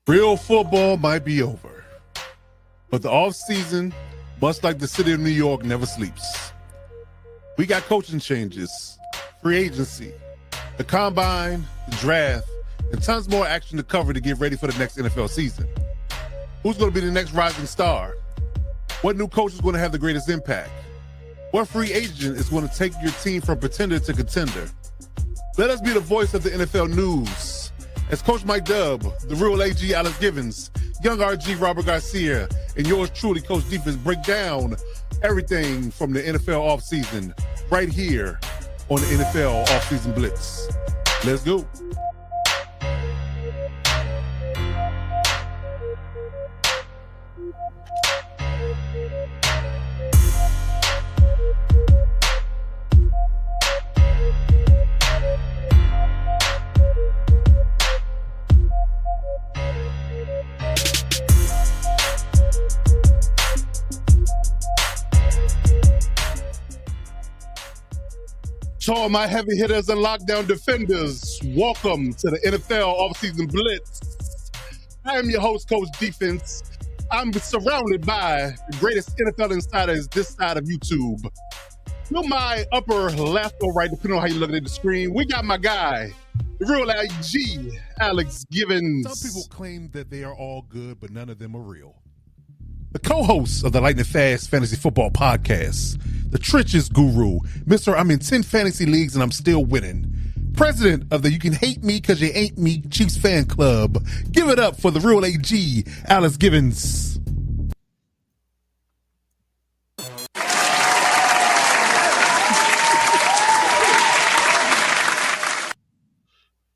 Real football might be over, but the offseason, much like the city of New York, never sleeps. We got coaching changes, free agency, the combine, the draft, and tons more action to cover to get ready for the next NFL season. Who's going to be the next rising star? What new coach is going to have the greatest impact? What free agent is going to take your team from pretender to contender? Let us be the voice of the NFL news. As Coach Mike Dub, the real AG Alex Givens, young RG Robert Garcia, and yours truly, Coach Defense, break down everything from the NFL offseason right here on the NFL Offseason Blitz. Let's go. To all my heavy hitters and lockdown defenders, welcome to the NFL Offseason Blitz. I am your host, Coach Defense. I'm surrounded by the greatest NFL insiders this side of YouTube. To my upper left or right, depending on how you're looking at the screen, we got my guy, the real AG, Alex Givens. Some people claim that they are all good, but none of them are real. The co-host of the Lightning Fast Fantasy Football Podcast, the trenches guru, Mr. I'm in 10 fantasy leagues and I'm still winning. President of the You Can Hate Me Cause You Ain't Me Chiefs fan club. Give it up for the real AG, Alex Givens.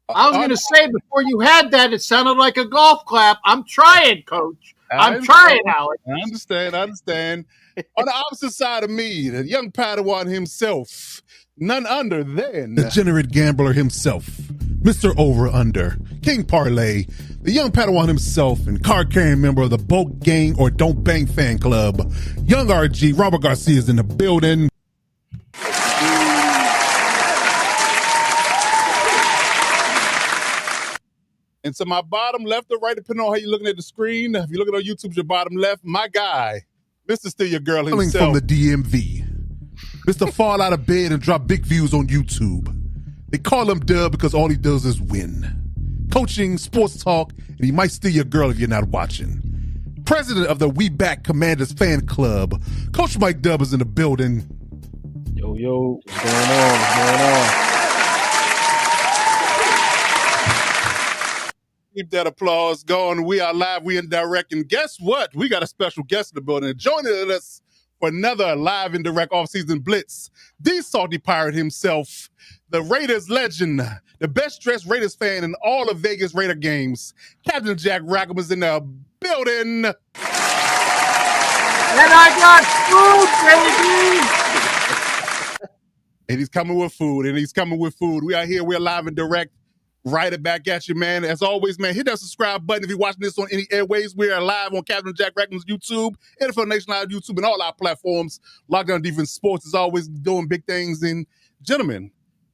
I was going to say, before you had that, it sounded like a golf clap. I'm trying, Coach. I'm trying, Alex. I understand. On the opposite side of me, the young Padawan himself, none other than the degenerate gambler himself, Mr. Over-Under, King Parlay, the young Padawan himself, and card-carrying member of the Boat Gang or Don't Bang fan club, young RG, Robert Garcia is in the building. And to my bottom left or right, depending on how you're looking at the screen, if you're looking on YouTube, your bottom left, my guy, Mr. Still Your Girl himself. From the DMV. Mr. Fall Out of Bed and drop big views on YouTube. They call him Dub because all he does is win. Coaching, sports talk, and he might steal your girl if you're not watching. President of the We Back Commanders fan club, Coach Mike Dub is in the building. Yo, what's going on? Keep that applause going. We are live, we in direct, and guess what? We got a special guest in the building. Joining us for another live and direct offseason blitz, the salty pirate himself, the Raiders legend, the best dressed Raiders fan in all of Vegas Raider games, Captain Jack Rackham is in the building. And I got food, baby! And he's coming with food, We are here, we're live and direct. Right it back at you, man. As always, man, hit that subscribe button if you're watching this on any airways. We are live on Captain Jack Rackham's YouTube, NFL Nation Live YouTube, and all our platforms. Lockdown Defense Sports is always doing big things. And gentlemen,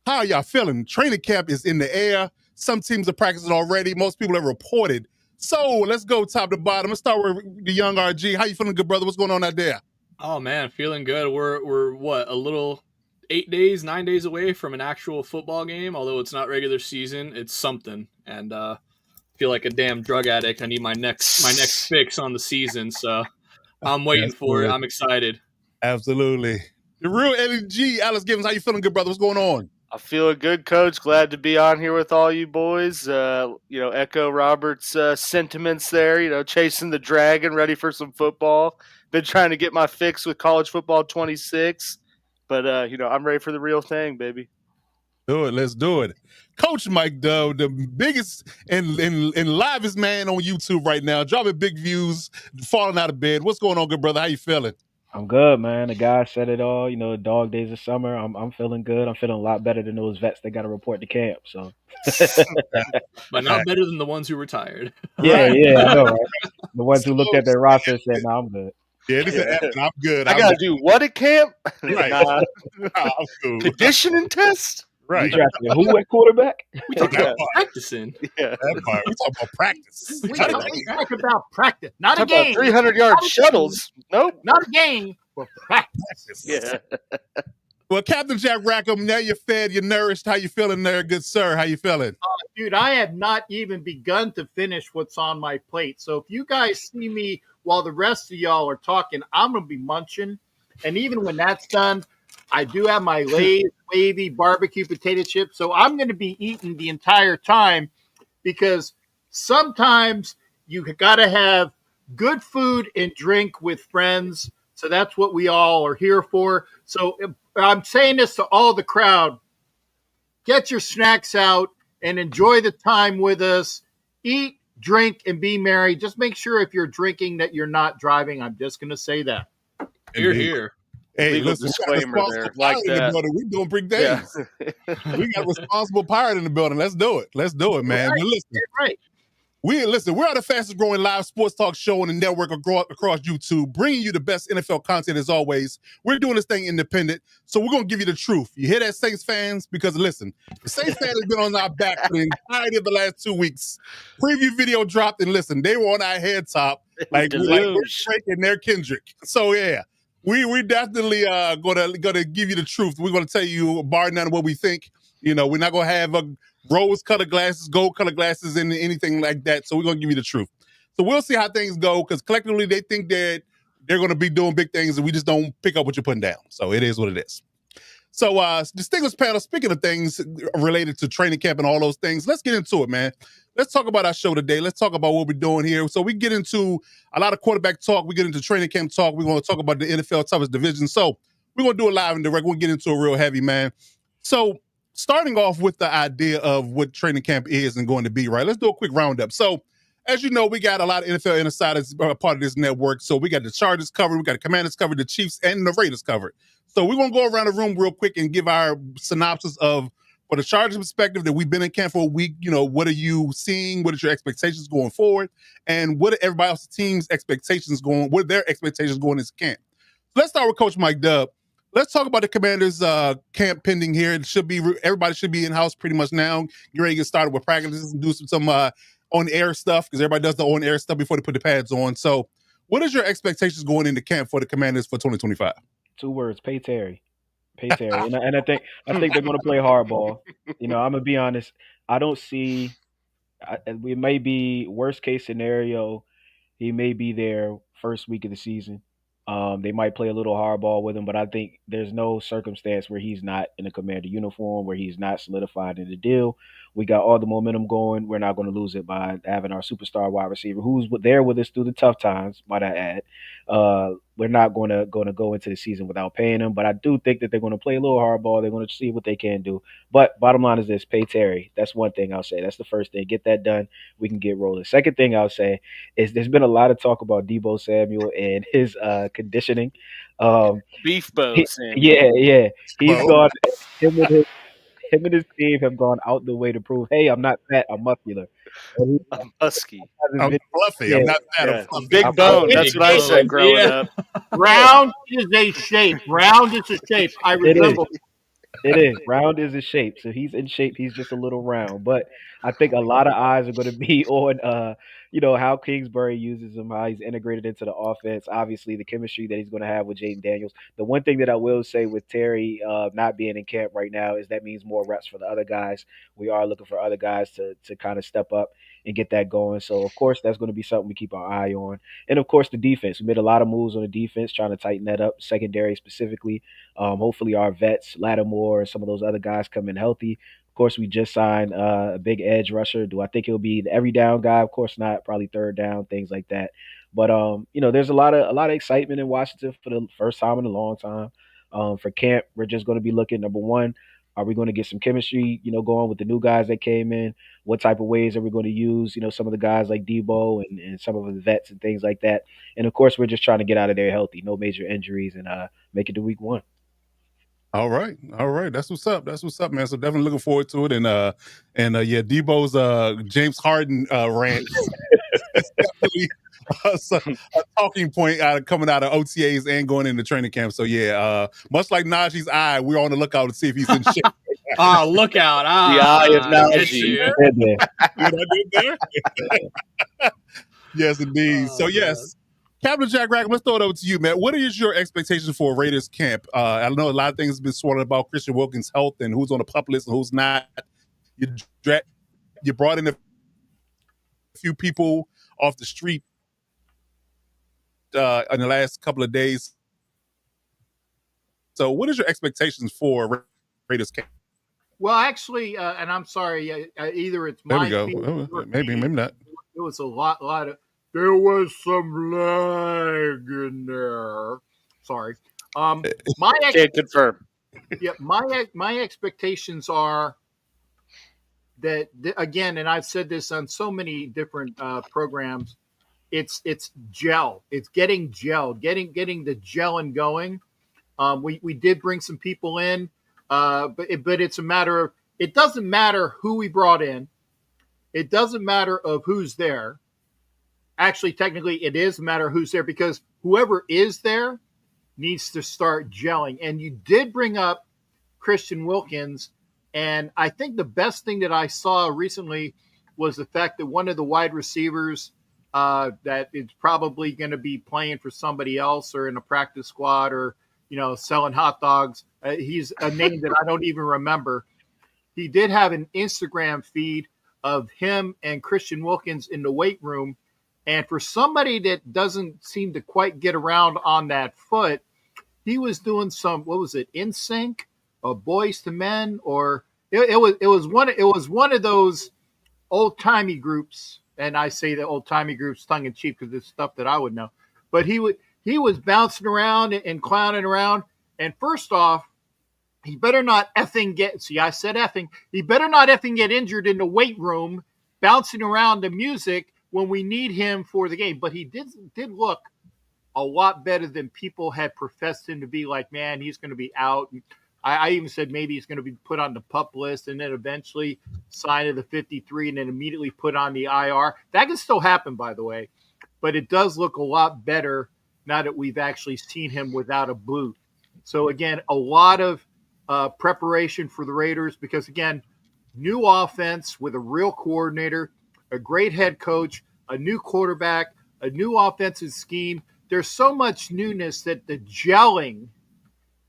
how are y'all feeling? Training camp is in the air. Some teams are practicing already. Most people have reported. So let's go top to bottom. Let's start with the young RG. How you feeling, good brother? What's going on out there? Oh man, feeling good. We're what, a little 9 days away from an actual football game. Although it's not regular season, it's something. And feel like a damn drug addict. I need my next fix on the season. So I'm waiting for it. I'm excited. Absolutely. The real LG, Alex Givens. How you feeling, good brother? What's going on? I feel good, Coach. Glad to be on here with all you boys. Echo Robert's sentiments there. Chasing the dragon, ready for some football. Been trying to get my fix with college football 26. But, I'm ready for the real thing, baby. Do it. Let's do it. Coach Mike Dub, the biggest and livest man on YouTube right now, dropping big views, falling out of bed. What's going on, good brother? How you feeling? I'm good, man. The guy said it all. Dog days of summer. I'm feeling good. I'm feeling a lot better than those vets that got to report to camp. So, but not better than the ones who retired. Yeah, I know, right? The ones who looked at their roster and said, "No, I'm good." Yeah, this is I'm good. I gotta do what at camp? Right. I'm cool. Conditioning test? We drafted who at quarterback? We talking about practicing. Yeah. That part. We talking about practice. We talk about practice, not a Talk about game. 300-yard shuttles. Nope. Not a game, but practice. Yeah. Well, Captain Jack Rackham, now you're fed, you're nourished. How you feeling there, good sir? How you feeling? Dude, I have not even begun to finish what's on my plate. So if you guys see me while the rest of y'all are talking, I'm going to be munching. And even when that's done, I do have my Lay's wavy barbecue potato chips. So I'm going to be eating the entire time because sometimes you got to have good food and drink with friends. So that's what we all are here for. So I'm saying this to all the crowd. Get your snacks out and enjoy the time with us. Eat, drink, and be merry. Just make sure if you're drinking that you're not driving. I'm just going to say that. You're here. Hey, Legal listen, disclaimer there, like like in the that. building. We doing big days. We got responsible pirate in the building. Let's do it. Let's do it, man. Right. But listen, Right. we're the fastest growing live sports talk show on the network across YouTube, bringing you the best NFL content as always. We're doing this thing independent, so we're going to give you the truth. You hear that, Saints fans? Because listen, the Saints fans have been on our back for the entirety of the last 2 weeks. Preview video dropped, and listen, they were on our head top like we're Drake and they're Kendrick. So yeah, we definitely gonna give you the truth. We're gonna tell you, bar none of what we think. You know, we're not gonna have rose-colored glasses, gold-colored glasses, and anything like that. So we're going to give you the truth. So we'll see how things go because collectively they think that they're going to be doing big things and we just don't pick up what you're putting down. So it is what it is. So distinguished panel, speaking of things related to training camp and all those things, let's get into it, man. Let's talk about our show today. Let's talk about what we're doing here. So we get into a lot of quarterback talk. We get into training camp talk. We're going to talk about the NFL toughest division. So we're going to do it live and direct. We'll get into it real heavy, man. So starting off with the idea of what training camp is and going to be, right? Let's do a quick roundup. So, as you know, we got a lot of NFL insiders part of this network. So we got the Chargers covered, we got the Commanders covered, the Chiefs and the Raiders covered. So we're going to go around the room real quick and give our synopsis of, for the Chargers perspective, that we've been in camp for a week. You know, what are you seeing? What are your expectations going forward? And what are everybody else's team's expectations going? What are their expectations going into camp? So let's start with Coach Mike Dub. Let's talk about the Commanders' camp pending here. Everybody should be in house pretty much now. You're ready to get started with practices and do some on-air stuff because everybody does the on-air stuff before they put the pads on. So, what is your expectations going into camp for the Commanders for 2025? 2 words: pay Terry. Pay Terry, and I think they're going to play hardball. You know, I'm gonna be honest. I don't see. We may be worst case scenario. He may be there first week of the season. They might play a little hardball with him, but I think there's no circumstance where he's not in a Commander uniform, where he's not solidified in the deal. We got all the momentum going. We're not going to lose it by having our superstar wide receiver, who's there with us through the tough times, might I add. We're not going to go into the season without paying him, but I do think that they're going to play a little hardball. They're going to see what they can do. But bottom line is this: pay Terry. That's one thing I'll say. That's the first thing. Get that done. We can get rolling. Second thing I'll say is there's been a lot of talk about Deebo Samuel and his conditioning. Beef bow. Yeah. He's gone. Him and his team have gone out the way to prove, hey, I'm not fat, I'm muscular. I'm husky. I'm fluffy. Yeah. I'm not fat. I'm fluffy. Big bone. That's what I said growing up. Round is a shape. Round is a shape. I resemble. It is. Round is his shape. So he's in shape. He's just a little round. But I think a lot of eyes are going to be on, how Kingsbury uses him, how he's integrated into the offense. Obviously, the chemistry that he's going to have with Jaden Daniels. The one thing that I will say with Terry not being in camp right now is that means more reps for the other guys. We are looking for other guys to kind of step up and get that going. So, of course, that's going to be something we keep our eye on. And, of course, the defense. We made a lot of moves on the defense, trying to tighten that up, secondary specifically. Hopefully our vets, Lattimore, and some of those other guys come in healthy. Of course, we just signed a big edge rusher. Do I think he'll be the every down guy? Of course not. Probably third down, things like that. But there's a lot of excitement in Washington for the first time in a long time. For camp, we're just going to be looking, number one, are we going to get some chemistry, going with the new guys that came in? What type of ways are we going to use, some of the guys like Debo and some of the vets and things like that? And, of course, we're just trying to get out of there healthy, no major injuries, and make it to week 1. All right. That's what's up, man. So definitely looking forward to it. And Debo's James Harden rant is definitely a talking point coming out of OTAs and going into training camp. So much like Najee's eye, we're on the lookout to see if he's in shape. Ah, look out. The eye of Ah, get Najee. you. Good there. What I did there? Yes, indeed. Oh, So, man. yes, Captain Jack Rackham, let's throw it over to you, man. What is your expectations for Raiders camp? I know a lot of things have been swirling about Christian Wilkins' health and who's on the pup list and who's not. You brought in a few people off the street in the last couple of days. So what is your expectations for Raiders camp? Well, actually, and I'm sorry, either it's There my we go. feed or your Maybe feed. not. It was a lot of. There was some lag in there. Sorry. My Can't confirm. my expectations are that again, and I've said this on so many different programs. It's gel. It's getting gel, getting the gelling going. We did bring some people in, but it's a matter of, it doesn't matter who we brought in. It doesn't matter of who's there. Actually, technically, it is a matter of who's there, because whoever is there needs to start gelling. And you did bring up Christian Wilkins, and I think the best thing that I saw recently was the fact that one of the wide receivers that is probably going to be playing for somebody else or in a practice squad or, selling hot dogs. He's a name that I don't even remember. He did have an Instagram feed of him and Christian Wilkins in the weight room. And for somebody that doesn't seem to quite get around on that foot, he was doing some, what was it, In Sync or Boys to Men, or it was one of those old timey groups. And I say the old timey groups tongue in cheek because it's stuff that I would know. But he was bouncing around and clowning around. And first off, he better not effing get, see, I said effing, he better not effing get injured in the weight room bouncing around the music when we need him for the game. But he did look a lot better than people had professed him to be. Like, man, he's going to be out. I even said maybe he's going to be put on the PUP list and then eventually signed to the 53 and then immediately put on the IR. That can still happen, by the way. But it does look a lot better now that we've actually seen him without a boot. So, again, a lot of preparation for the Raiders because, again, new offense with a real coordinator, a great head coach, a new quarterback, a new offensive scheme. There's so much newness that the gelling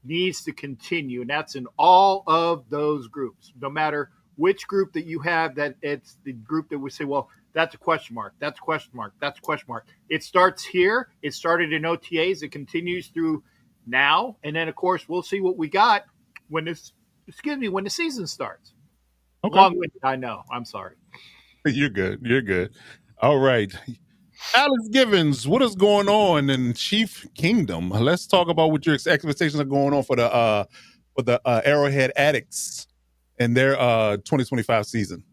needs to continue, and that's in all of those groups. No matter which group that you have, that it's the group that we say, well, that's a question mark, that's a question mark, that's a question mark. It starts here. It started in OTAs. It continues through now, and then, of course, we'll see what we got when the season starts. Okay. Long-winded, I know. I'm sorry. You're good. You're good. All right. Alex Givens, what is going on in Chief Kingdom? Let's talk about what your expectations are going on for the Arrowhead Addicts and their 2025 season.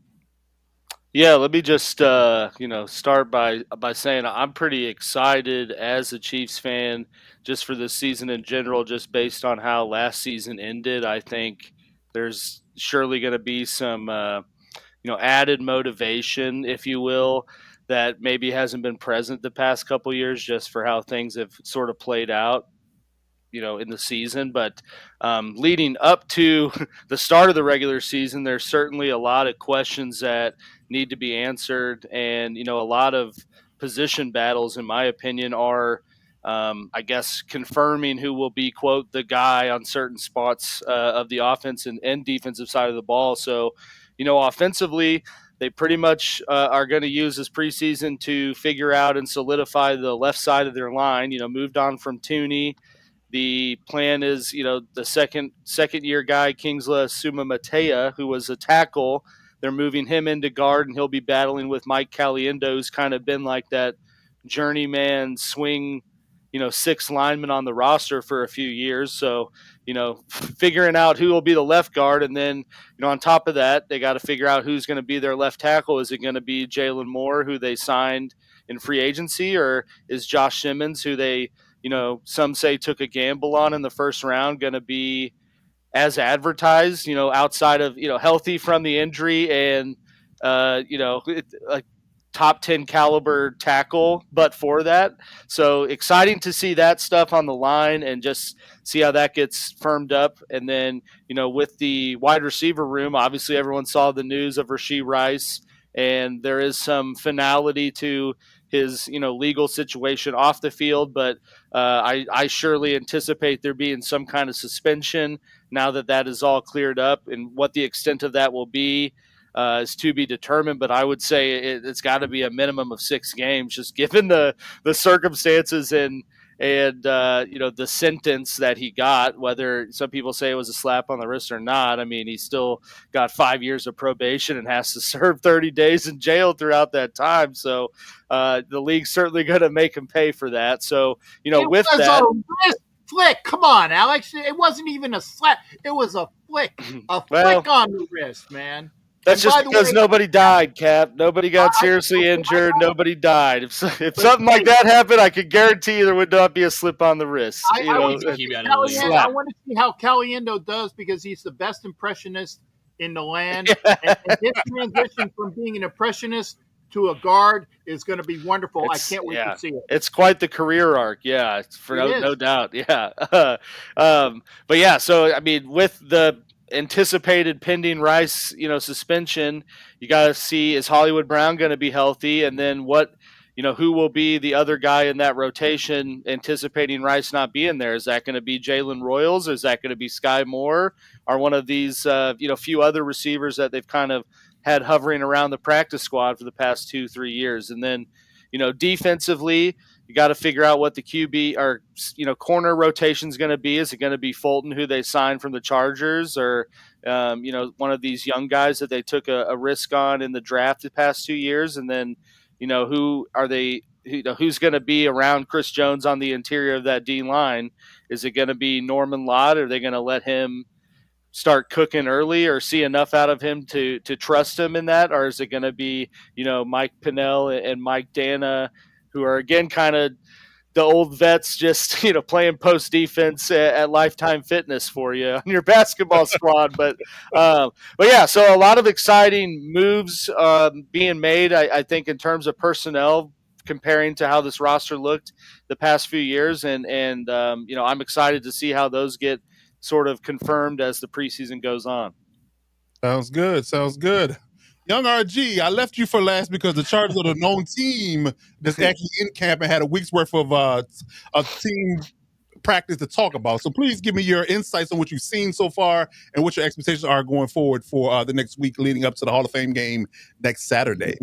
Yeah, let me just start by saying I'm pretty excited as a Chiefs fan just for this season in general, just based on how last season ended. I think there's surely going to be some added motivation, if you will, that maybe hasn't been present the past couple years just for how things have sort of played out in the season. But leading up to the start of the regular season, there's certainly a lot of questions that need to be answered, and a lot of position battles, in my opinion, are I guess confirming who will be, quote, the guy on certain spots of the offense and defensive side of the ball. So offensively, they pretty much are going to use this preseason to figure out and solidify the left side of their line. Moved on from Tooney. The plan is, the second year guy, Kingsley Sumamatea, who was a tackle, they're moving him into guard, and he'll be battling with Mike Caliendo, who's kind of been like that journeyman swing, six lineman on the roster for a few years. So, figuring out who will be the left guard. And then, on top of that, they got to figure out who's going to be their left tackle. Is it going to be Jalen Moore, who they signed in free agency, or is Josh Simmons, who they, some say took a gamble on in the first round, going to be as advertised, outside of, healthy from the injury and, top 10 caliber tackle, but for that. So exciting to see that stuff on the line and just see how that gets firmed up. And then, with the wide receiver room, obviously everyone saw the news of Rashee Rice, and there is some finality to his, legal situation off the field, but I surely anticipate there being some kind of suspension now that that is all cleared up, and what the extent of that will be is to be determined. But I would say it's got to be a minimum of 6 games, just given the circumstances and the sentence that he got. Whether some people say it was a slap on the wrist or not, I mean, he still got 5 years of probation and has to serve 30 days in jail throughout that time. So the league's certainly going to make him pay for that. So with that. Flick, come on, Alex. It wasn't even a slap. It was a flick. Flick on the wrist, man. That's just because nobody died, Cap. Nobody got seriously injured. Nobody died. If something like that happened, I could guarantee you there would not be a slip on the wrist. I want to see how Caliendo does, because he's the best impressionist in the land. And his transition from being an impressionist to a guard is going to be wonderful. I can't wait to see it. It's quite the career arc. Yeah, no doubt. Yeah. But yeah, so I mean, with the anticipated pending Rice, suspension, you got to see, is Hollywood Brown going to be healthy, and then who will be the other guy in that rotation, anticipating Rice not being there? Is that going to be Jalen Royals? Or is that going to be Sky Moore, or one of these, few other receivers that they've kind of had hovering around the practice squad for the past 2-3 years? And then, defensively, you got to figure out what the QB or, corner rotation is going to be. Is it going to be Fulton, who they signed from the Chargers, or, one of these young guys that they took a risk on in the draft the past 2 years? And then, who are they? Who's going to be around Chris Jones on the interior of that D line? Is it going to be Norman Lott? Or are they going to let him start cooking early, or see enough out of him to trust him in that? Or is it going to be, Mike Pinnell and Mike Dana, who are, again, kind of the old vets, just, playing post defense at Lifetime Fitness for you on your basketball squad. But yeah, so a lot of exciting moves being made, I think, in terms of personnel, comparing to how this roster looked the past few years. And I'm excited to see how those get sort of confirmed as the preseason goes on. Sounds good. Young RG, I left you for last because the Chargers are the known team that's actually in camp and had a week's worth of team practice to talk about. So please give me your insights on what you've seen so far and what your expectations are going forward for the next week leading up to the Hall of Fame game next Thursday.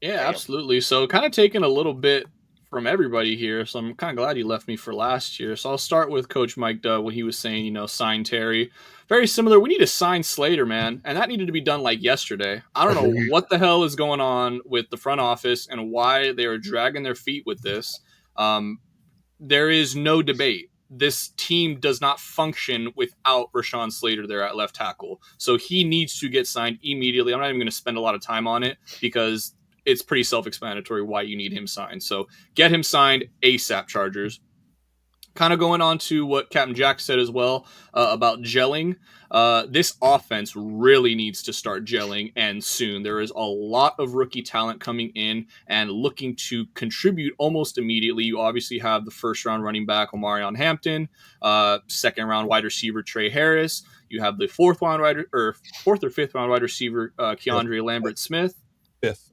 Yeah, absolutely. So kind of taking a little bit from everybody here, so I'm kind of glad you left me for last year. So I'll start with Coach Mike Dubb, when he was saying, sign Terry. Very similar. We need to sign Slater, man, and that needed to be done like yesterday. I don't know what the hell is going on with the front office and why they are dragging their feet with this. There is no debate. This team does not function without Rashawn Slater there at left tackle. So he needs to get signed immediately. I'm not even going to spend a lot of time on it, because it's pretty self-explanatory why you need him signed. So get him signed ASAP, Chargers. Kind of going on to what Captain Jack said as well about gelling. This offense really needs to start gelling, and soon. There is a lot of rookie talent coming in and looking to contribute almost immediately. You obviously have the first-round running back, Omarion Hampton, second-round wide receiver, Trey Harris. You have the fourth or fifth round wide receiver, Keandre Lambert-Smith. Fifth.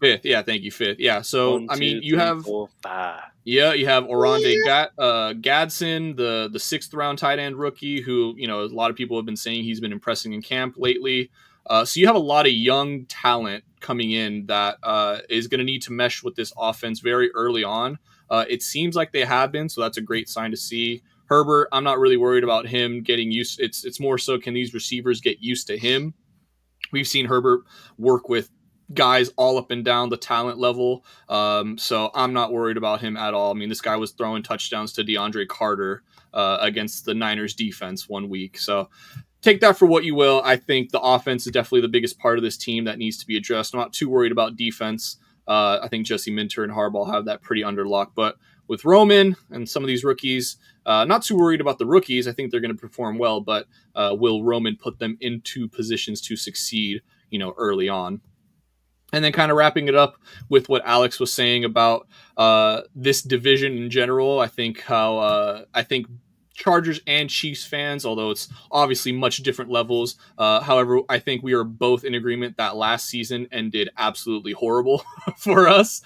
Thank you, fifth. Yeah, so 1, 2, I mean, 3, 4, 5. Yeah, you have Oronde Gadsden, the sixth round tight end rookie, who a lot of people have been saying he's been impressing in camp lately. So you have a lot of young talent coming in that is going to need to mesh with this offense very early on. It seems like they have been, so that's a great sign to see. Herbert, I'm not really worried about him getting used. It's more so, can these receivers get used to him? We've seen Herbert work with guys all up and down the talent level. So I'm not worried about him at all. I mean, this guy was throwing touchdowns to DeAndre Carter against the Niners defense one week. So take that for what you will. I think the offense is definitely the biggest part of this team that needs to be addressed. I'm not too worried about defense. I think Jesse Minter and Harbaugh have that pretty under lock. But with Roman and some of these rookies, not too worried about the rookies. I think they're going to perform well, but will Roman put them into positions to succeed, early on? And then kind of wrapping it up with what Alex was saying about this division in general, I think Chargers and Chiefs fans, although it's obviously much different levels. However, I think we are both in agreement that last season ended absolutely horrible for us.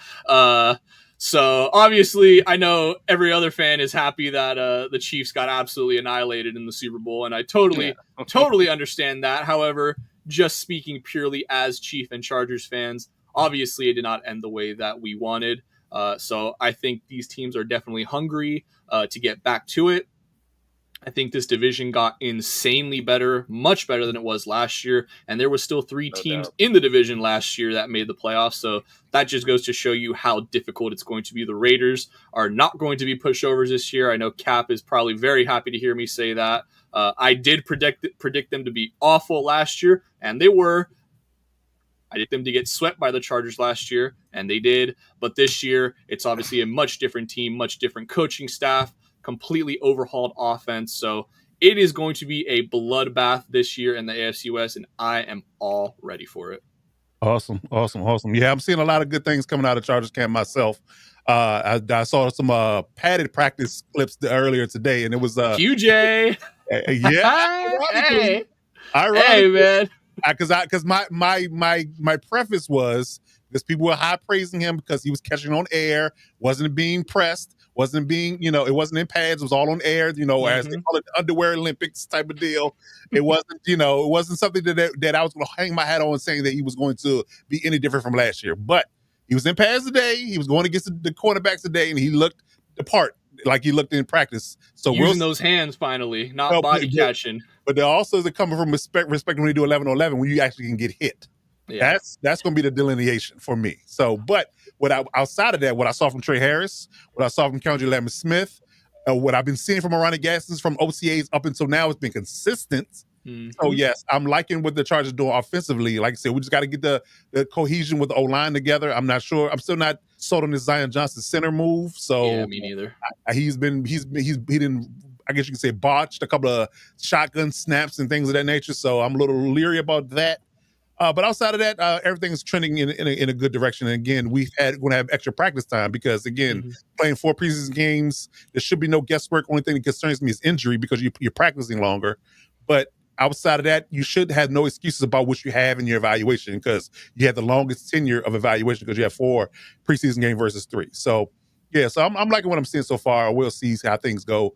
So obviously, I know every other fan is happy that the Chiefs got absolutely annihilated in the Super Bowl, and I totally understand that. However, just speaking purely as Chief and Chargers fans, obviously it did not end the way that we wanted. So I think these teams are definitely hungry to get back to it. I think this division got insanely better, much better than it was last year. And there was still three teams in the division last year that made the playoffs. So that just goes to show you how difficult it's going to be. The Raiders are not going to be pushovers this year. I know Cap is probably very happy to hear me say that. I did predict them to be awful last year, and they were. I did them to get swept by the Chargers last year, and they did. But this year, it's obviously a much different team, much different coaching staff, completely overhauled offense. So it is going to be a bloodbath this year in the AFC West, and I am all ready for it. Awesome. Yeah, I'm seeing a lot of good things coming out of Chargers camp myself. I saw some padded practice clips earlier today, and it was QJ. Yeah. Hey, man. Because my preface was because people were high praising him because he was catching on air, wasn't being pressed, wasn't being, it wasn't in pads, it was all on air, as they call it, the underwear Olympics type of deal. It wasn't, it wasn't something that I was going to hang my hat on saying that he was going to be any different from last year. But he was in pads today, he was going against the quarterbacks today, and he looked the part like he looked in practice. So using those hands finally, not body catching. But they're also coming from respect when you do 11-on-11 when you actually can get hit. Yeah. That's going to be the delineation for me. So, but outside of that, what I saw from Trey Harris, what I saw from Kendrick Lamar-Smith, what I've been seeing from Ronnie Gaskins from OTAs up until now has been consistent. Mm-hmm. So yes, I'm liking what the Chargers doing offensively. Like I said, we just got to get the cohesion with the O-line together. I'm not sure. I'm still not sold on this Zion Johnson center move. So yeah, me neither. He didn't. I guess you could say botched a couple of shotgun snaps and things of that nature. So I'm a little leery about that. But outside of that, everything is trending in a good direction. And again, going to have extra practice time because again, playing 4 preseason games, there should be no guesswork. Only thing that concerns me is injury because you're practicing longer. But outside of that, you should have no excuses about what you have in your evaluation because you had the longest tenure of evaluation because you have 4 preseason games versus 3. So yeah, so I'm liking what I'm seeing so far. We'll see how things go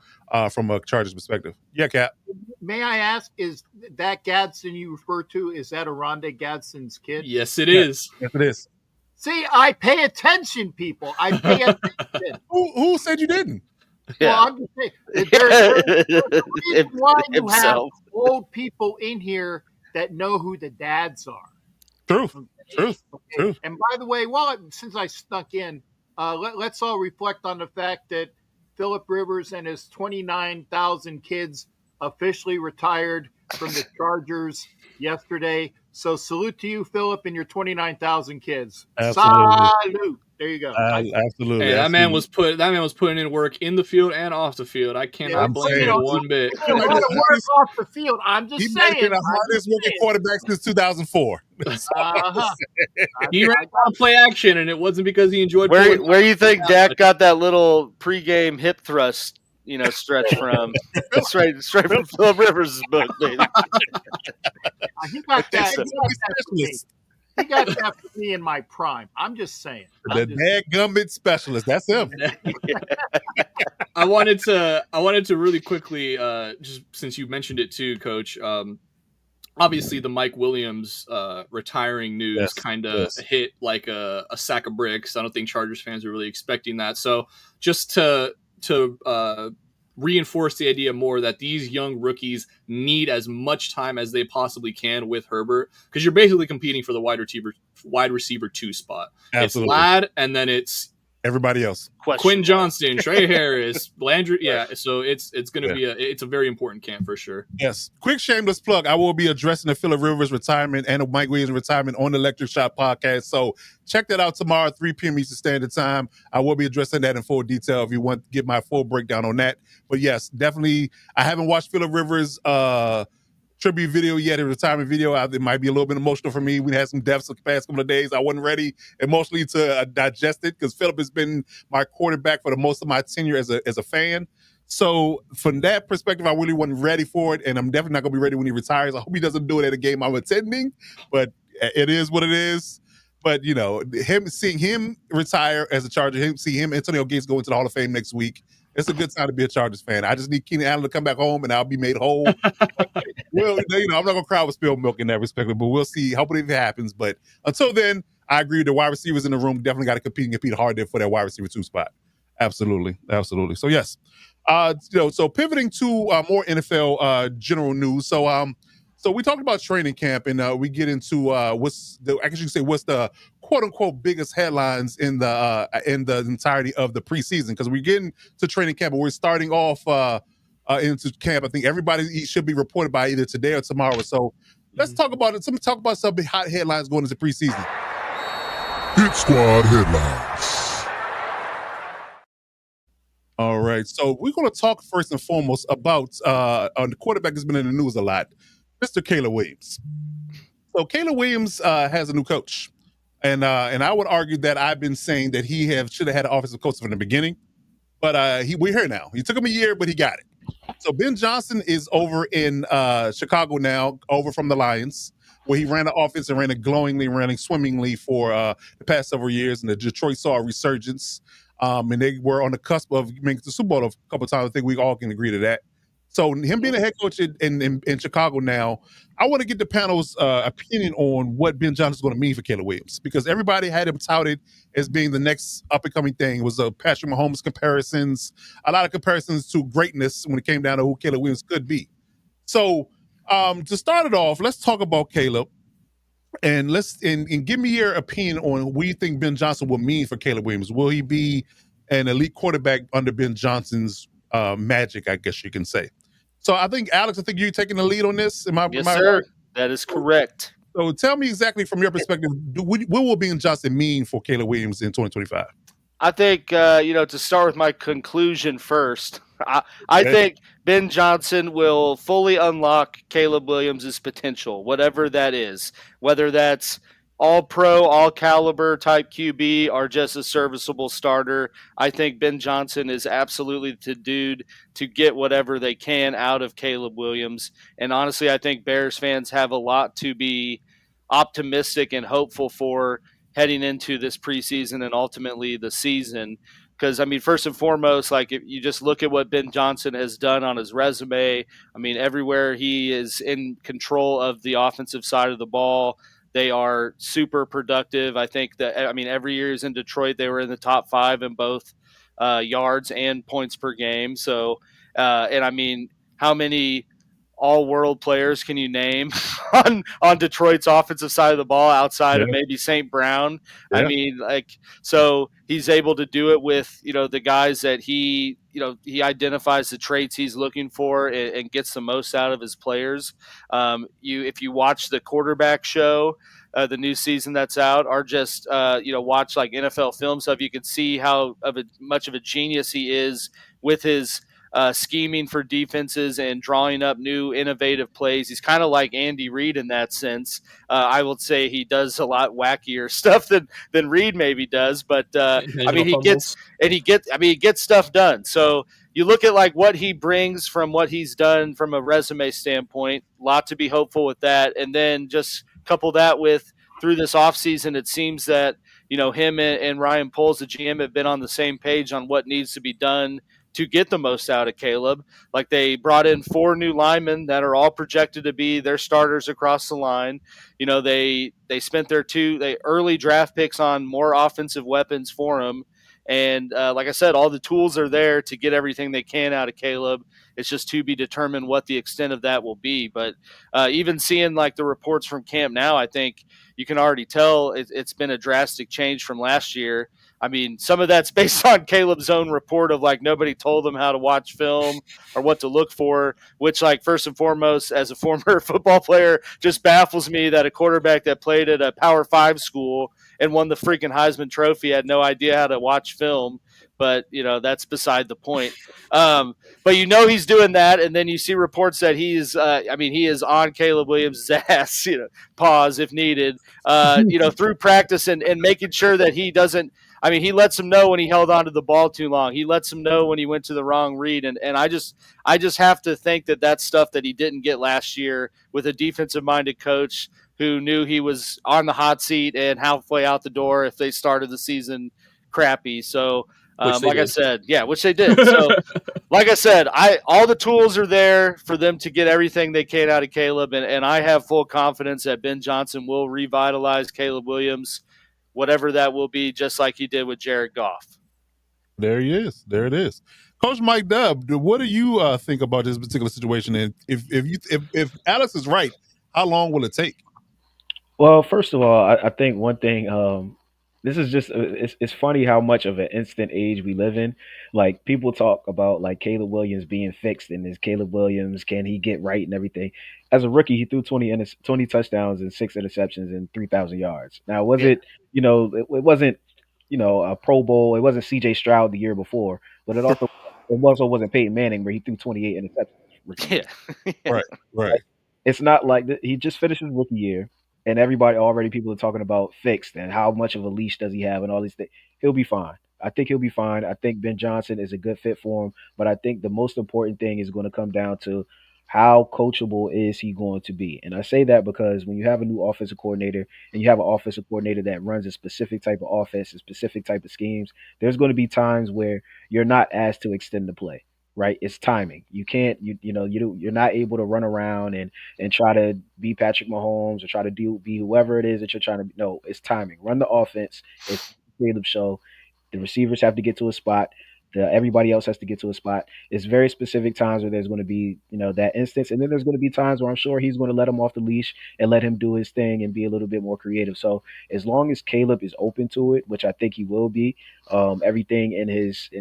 from a Chargers perspective. Yeah, Cap. May I ask, is that Gadsden you refer to, is that Aronde Gadsden's kid? Yes, it is. Yes, it is. See, I pay attention, people. I pay attention. Who said you didn't? Yeah. Well, I'm just saying, there's a reason why you have old people in here that know who the dads are. Truth. And by the way, since I snuck in, let's all reflect on the fact that Phillip Rivers and his 29,000 kids officially retired from the Chargers yesterday. So salute to you, Phillip, and your 29,000 kids. Absolutely. Salute. There you go. Absolutely. Hey, that man was putting in work in the field and off the field. I cannot blame him one bit. He work off the field. I'm just saying. He's been the hardest working quarterback since 2004. He ran on play action, and it wasn't because he enjoyed. Where you think Dak got that little pregame hip thrust? Stretch from straight from Phillip Rivers' book, baby. He got that. He got that for me in my prime. I'm just saying. The dadgummit specialist. That's him. I wanted to really quickly, just since you mentioned it too, Coach. Obviously, the Mike Williams retiring news kind of hit like a sack of bricks. I don't think Chargers fans are really expecting that. So just to reinforce the idea more that these young rookies need as much time as they possibly can with Herbert, because you're basically competing for the wide receiver 2 spot. Absolutely. It's Ladd, and then it's everybody else. Quinn Johnston, Trey Harris, Landry. Yeah, so it's going to be it's a very important camp for sure. Yes. Quick shameless plug. I will be addressing the Phillip Rivers retirement and the Mike Williams retirement on the Electric Shot podcast. So check that out tomorrow, 3 p.m. Eastern Standard Time. I will be addressing that in full detail if you want to get my full breakdown on that. But yes, definitely. I haven't watched Phillip Rivers tribute video yet, a retirement video. It might be a little bit emotional for me. We had some deaths the past couple of days. I wasn't ready emotionally to digest it because Philip has been my quarterback for the most of my tenure as a fan. So from that perspective, I really wasn't ready for it, and I'm definitely not going to be ready when he retires. I hope he doesn't do it at a game I'm attending, but it is what it is. But, you know, seeing him retire as a Charger, seeing him, Antonio Gates, go into the Hall of Fame next week, it's a good time to be a Chargers fan. I just need Keenan Allen to come back home, and I'll be made whole. Well, you know, I'm not going to cry with spilled milk in that respect, but we'll see. Hopefully it happens. But until then, I agree. The wide receivers in the room definitely got to compete hard there for that wide receiver 2 spot. Absolutely. So, yes. You know, so pivoting to more NFL general news. So we talked about training camp, and we get into what's the quote unquote biggest headlines in the entirety of the preseason, because we're getting to training camp, and we're starting off into camp. I think everybody should be reported by either today or tomorrow. So let's talk about it. Talk about some big hot headlines going into preseason. Hit Squad headlines. All right, so we're going to talk first and foremost about the quarterback that's been in the news a lot, Mr. Caleb Williams. So Caleb Williams has a new coach, and I would argue that I've been saying that he should have had an offensive coach from the beginning, but we're here now. He took him a year, but he got it. So Ben Johnson is over in Chicago now, over from the Lions, where he ran the offense and ran it glowingly, ran it swimmingly for the past several years, and the Detroit saw a resurgence. And they were on the cusp of making the Super Bowl a couple of times. I think we all can agree to that. So him being a head coach in Chicago now, I want to get the panel's opinion on what Ben Johnson is going to mean for Caleb Williams, because everybody had him touted as being the next up-and-coming thing. It was Patrick Mahomes comparisons, a lot of comparisons to greatness when it came down to who Caleb Williams could be. So to start it off, let's talk about Caleb. And give me your opinion on what you think Ben Johnson will mean for Caleb Williams. Will he be an elite quarterback under Ben Johnson's magic, I guess you can say? So I think, Alex, you're taking the lead on this. Yes, sir. Right? That is correct. So tell me exactly from your perspective, what will Ben Johnson mean for Caleb Williams in 2025? I think, to start with my conclusion first, I think Ben Johnson will fully unlock Caleb Williams' potential, whatever that is, whether that's all-pro, all-caliber type QB or just a serviceable starter. I think Ben Johnson is absolutely the dude to get whatever they can out of Caleb Williams. And honestly, I think Bears fans have a lot to be optimistic and hopeful for heading into this preseason and ultimately the season. Because, I mean, first and foremost, like if you just look at what Ben Johnson has done on his resume, I mean, everywhere he is in control of the offensive side of the ball, they are super productive. I think that, I mean, every year he's in Detroit, they were in the top 5 in both yards and points per game. So, and I mean, how many all-world players can you name on Detroit's offensive side of the ball outside of maybe St. Brown? I mean, so he's able to do it with, the guys that he identifies the traits he's looking for and gets the most out of his players. If you watch the quarterback show, the new season that's out, or just, watch like NFL film stuff, you can see how much of a genius he is with his scheming for defenses and drawing up new innovative plays. He's kind of like Andy Reid in that sense. I would say he does a lot wackier stuff than Reid maybe does, but he gets stuff done. So you look at like what he brings from what he's done from a resume standpoint, a lot to be hopeful with that. And then just couple that with through this offseason, it seems that, him and Ryan Poles, the GM, have been on the same page on what needs to be done to get the most out of Caleb. Like they brought in 4 new linemen that are all projected to be their starters across the line. They spent their 2 early draft picks on more offensive weapons for him. And like I said, all the tools are there to get everything they can out of Caleb. It's just to be determined what the extent of that will be. But even seeing like the reports from camp now, I think you can already tell it's been a drastic change from last year. I mean, some of that's based on Caleb's own report of like nobody told him how to watch film or what to look for, which like first and foremost, as a former football player, just baffles me that a quarterback that played at a Power 5 school and won the freaking Heisman Trophy had no idea how to watch film. but that's beside the point. But he's doing that, and then you see reports that he is on Caleb Williams' ass, pause if needed, through practice and making sure that he doesn't. I mean, he lets him know when he held onto the ball too long. He lets him know when he went to the wrong read, and I just have to think that that's stuff that he didn't get last year with a defensive-minded coach who knew he was on the hot seat and halfway out the door if they started the season crappy. So, I said, which they did. So, like I said, all the tools are there for them to get everything they can out of Caleb, and I have full confidence that Ben Johnson will revitalize Caleb Williams, whatever that will be, just like he did with Jared Goff. There he is. There it is. Coach Mike Dubb, what do you think about this particular situation? And if Alex is right, how long will it take? Well, first of all, I think one thing, this is just it's funny how much of an instant age we live in. Like, people talk about like Caleb Williams being fixed, and is Caleb Williams, can he get right and everything? As a rookie, he threw 20 touchdowns and 6 interceptions and 3,000 yards. Now, was it it wasn't a Pro Bowl, it wasn't CJ Stroud the year before, but it also wasn't Peyton Manning where he threw 28 interceptions. Yeah. Right. It's not like he just finished his rookie year, and people are talking about fixed and how much of a leash does he have and all these things. He'll be fine. I think he'll be fine. I think Ben Johnson is a good fit for him, but I think the most important thing is going to come down to how coachable is he going to be. And I say that because when you have a new offensive coordinator and you have an offensive coordinator that runs a specific type of offense, a specific type of schemes, there's going to be times where you're not asked to extend the play. Right, it's timing. You can't, you're not able to run around and try to be Patrick Mahomes or try to be whoever it is that you're trying to be. No, it's timing. Run the offense. It's Caleb show. The receivers have to get to a spot. Everybody else has to get to a spot. It's very specific times where there's going to be, that instance. And then there's going to be times where I'm sure he's going to let him off the leash and let him do his thing and be a little bit more creative. So as long as Caleb is open to it, which I think he will be, everything in his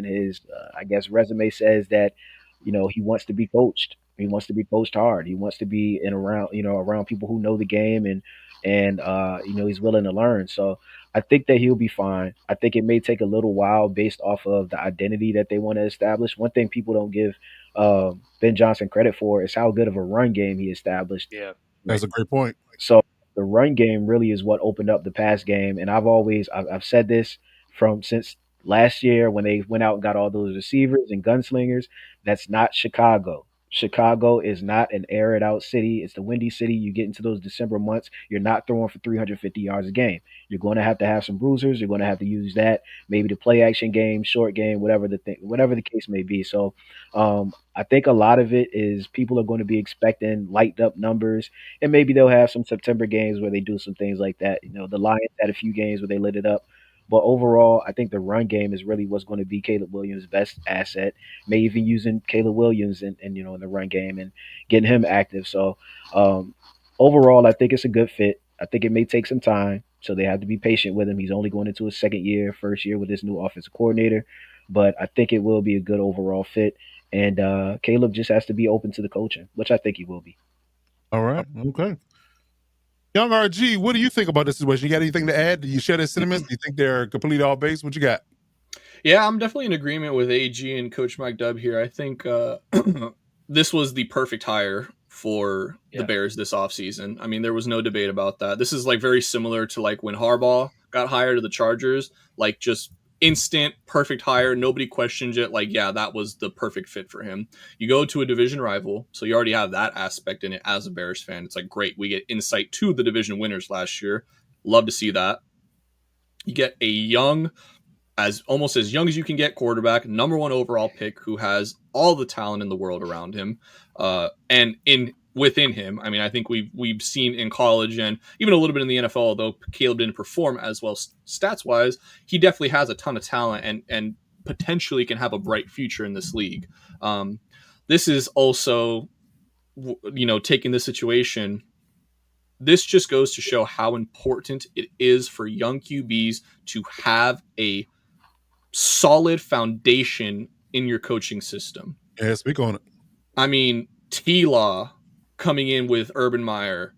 I guess resume says that, he wants to be coached. He wants to be coached hard. He wants to be around people who know the game and he's willing to learn. So I think that he'll be fine. I think it may take a little while based off of the identity that they want to establish. One thing people don't give Ben Johnson credit for is how good of a run game he established. Yeah, that's a great point. So the run game really is what opened up the pass game. And I've said this since last year when they went out and got all those receivers and gunslingers. That's not Chicago. Chicago is not an air it out city. It's the windy city. You get into those December months, you're not throwing for 350 yards a game. You're going to have some bruisers. You're going to have to use that, maybe the play action game, short game, whatever the case may be. So I think a lot of it is people are going to be expecting lighted up numbers, and maybe they'll have some September games where they do some things like that. The Lions had a few games where they lit it up. But overall, I think the run game is really what's going to be Caleb Williams' best asset. Maybe even using Caleb Williams in the run game and getting him active. So overall, I think it's a good fit. I think it may take some time, so they have to be patient with him. He's only going into his first year with this new offensive coordinator. But I think it will be a good overall fit. And Caleb just has to be open to the coaching, which I think he will be. All right. Okay. Young RG, what do you think about this situation? You got anything to add? Do you share their sentiments? Do you think they're completely off base? What you got? Yeah, I'm definitely in agreement with AG and Coach Mike Dubb here. I think this was the perfect hire for the Bears this offseason. I mean, there was no debate about that. This is like very similar to like when Harbaugh got hired to the Chargers, like just instant perfect hire. Nobody questioned it. Like, yeah, that was the perfect fit for him. You go to a division rival, so you already have that aspect in it as a Bears fan. It's like, great, we get insight to the division winners last year. Love to see that. You get a almost as young as you can get quarterback, number 1 overall pick, who has all the talent in the world around him. And within him, I mean, I think we've seen in college and even a little bit in the NFL, although Caleb didn't perform as well stats wise, he definitely has a ton of talent and potentially can have a bright future in this league. This is also, taking this situation, this just goes to show how important it is for young QBs to have a solid foundation in your coaching system. Yeah, speak on it. I mean, T-Law coming in with Urban Meyer,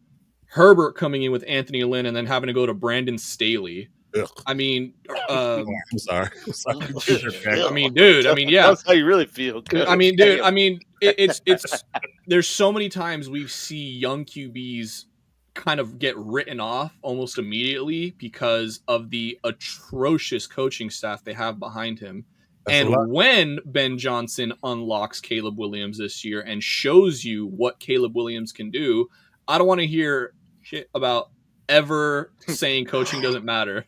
Herbert coming in with Anthony Lynn, and then having to go to Brandon Staley. Ugh. I mean, I'm sorry. I mean, dude. I mean, yeah. That's how you really feel. Coach. I mean, dude. Damn. I mean, it's. There's so many times we see young QBs kind of get written off almost immediately because of the atrocious coaching staff they have behind him. That's a And lot. when Ben Johnson unlocks Caleb Williams this year and shows you what Caleb Williams can do, I don't want to hear shit about ever saying coaching doesn't matter.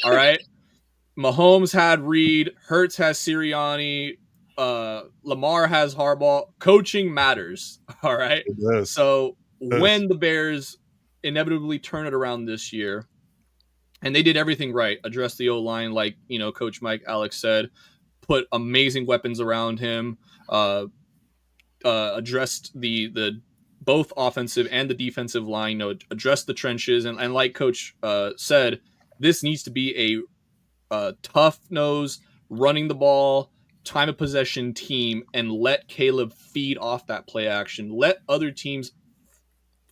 All right. Mahomes had Reed, Hurts has Sirianni, Lamar has Harbaugh. Coaching matters. All right. It does. So It does. when the Bears inevitably turn it around this year, and they did everything right, address the O-line, like, you know, Coach Mike Alex said, put amazing weapons around him, addressed the both offensive and the defensive line, you know, addressed the trenches, and like Coach said, this needs to be a tough nose, running the ball, time of possession team, and let Caleb feed off that play action. Let other teams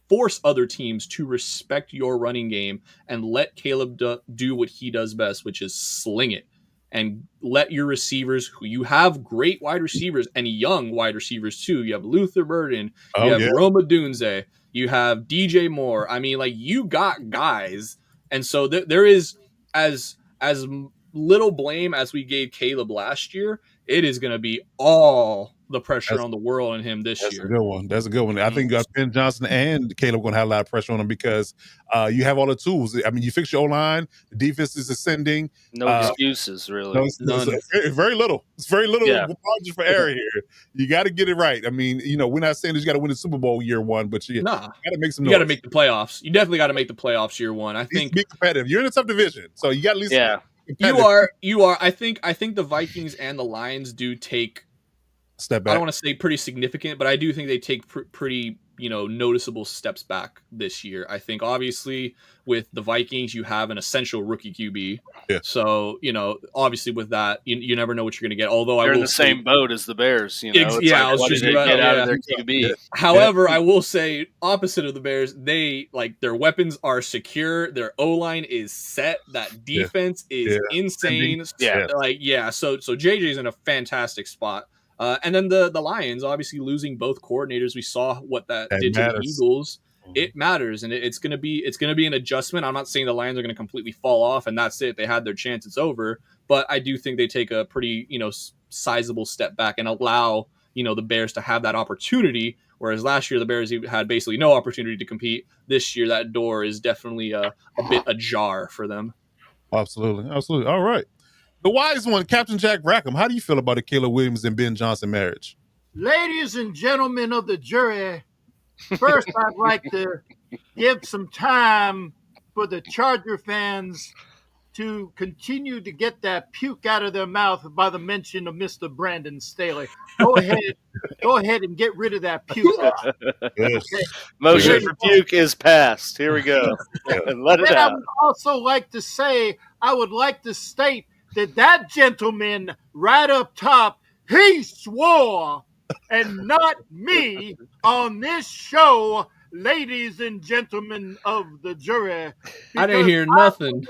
force other teams to respect your running game, and let Caleb do what he does best, which is sling it. And let your receivers, who you have great wide receivers and young wide receivers too. You have Luther Burden, you have Roma Dunze, you have DJ Moore. I mean, like, you got guys. And so there is as little blame as we gave Caleb last year. It is going to be all the pressure on the world on him this year. That's a good one. That's a good one. I think Ben Johnson and Caleb are going to have a lot of pressure on him because you have all the tools. I mean, you fix your O-line. The defense is ascending. No excuses, really. Very little. It's very little margin for error here. You got to get it right. I mean, you know, we're not saying that you got to win the Super Bowl year one, but you got to make some noise. You got to make the playoffs. You definitely got to make the playoffs year one. I think be competitive. You're in a tough division, so you got at least You are. I think the Vikings and the Lions do take step back. I don't want to say pretty significant, but I do think they take pretty, you know, noticeable steps back this year. I think obviously with the Vikings, you have an essential rookie QB. Yeah. So, you know, obviously with that, you never know what you're going to get. Although they're I will in the same boat as the Bears. You know, I was just about get out of their QB. However, I will say opposite of the Bears, they like their weapons are secure. Their O-line is set. That defense is insane. So JJ's in a fantastic spot. And then the Lions, obviously losing both coordinators, we saw what that did to the Eagles. It matters, and it's gonna be an adjustment. I'm not saying the Lions are gonna completely fall off and that's it. They had their chance, it's over. But I do think they take a pretty, you know, sizable step back and allow, you know, the Bears to have that opportunity. Whereas last year the Bears had basically no opportunity to compete. This year that door is definitely a bit ajar for them. Absolutely. All right. The wise one, Captain Jack Rackham. How do you feel about the Caleb Williams and Ben Johnson marriage? Ladies and gentlemen of the jury, first I'd like to give some time for the Charger fans to continue to get that puke out of their mouth by the mention of Mr. Brandon Staley. Go ahead and get rid of that puke. Yes. Okay. Motion for puke is passed. Here we go. And let it out. I would like to state that gentleman right up top, he swore, and not me on this show, ladies and gentlemen of the jury. I didn't hear nothing.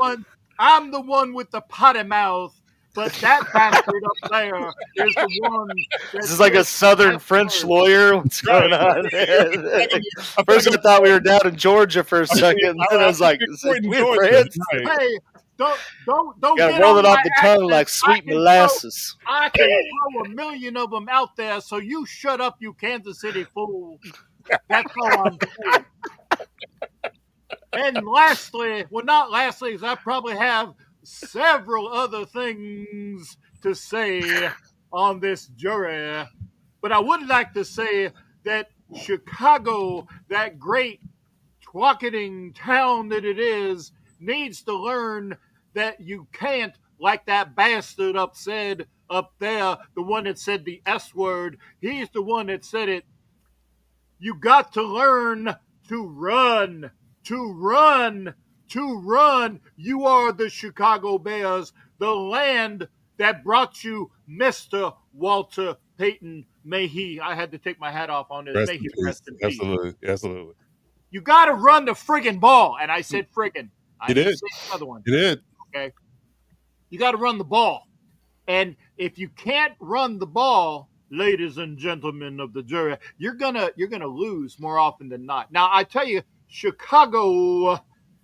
I'm the one with the potty mouth, but that bastard up there is the one. This is like a Southern French lawyer. What's going on? First, I thought we were down in Georgia for a second. Then I was like, is it France? Hey, don't gotta roll it off the tongue like sweet molasses. I can throw a million of them out there, so you shut up, you Kansas City fool. That's all I'm saying. And lastly, because I probably have several other things to say on this jury, but I would like to say that Chicago, that great twocketing town that it is, needs to learn that you can't, like that bastard up there, the one that said the S word, he's the one that said it. You got to learn to run. You are the Chicago Bears, the land that brought you Mr. Walter Payton. May he, I had to take my hat off on this. May he rest in peace. Absolutely. You got to run the friggin' ball. And I said friggin'. You did. Another one. You did. Okay, you got to run the ball, and if you can't run the ball, ladies and gentlemen of the jury, you're gonna lose more often than not. Now, I tell you, Chicago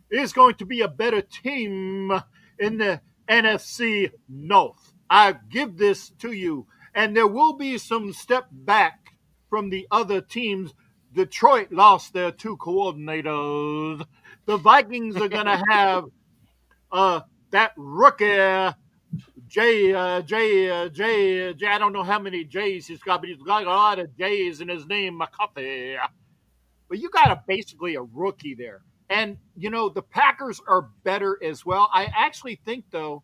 is going to be a better team in the NFC North. I give this to you, and there will be some step back from the other teams. Detroit lost their 2 coordinators. The Vikings are going to have that rookie J. I don't know how many J's he's got, but he's got a lot of J's in his name, McCuffey. But you got basically a rookie there. And, the Packers are better as well. I actually think, though,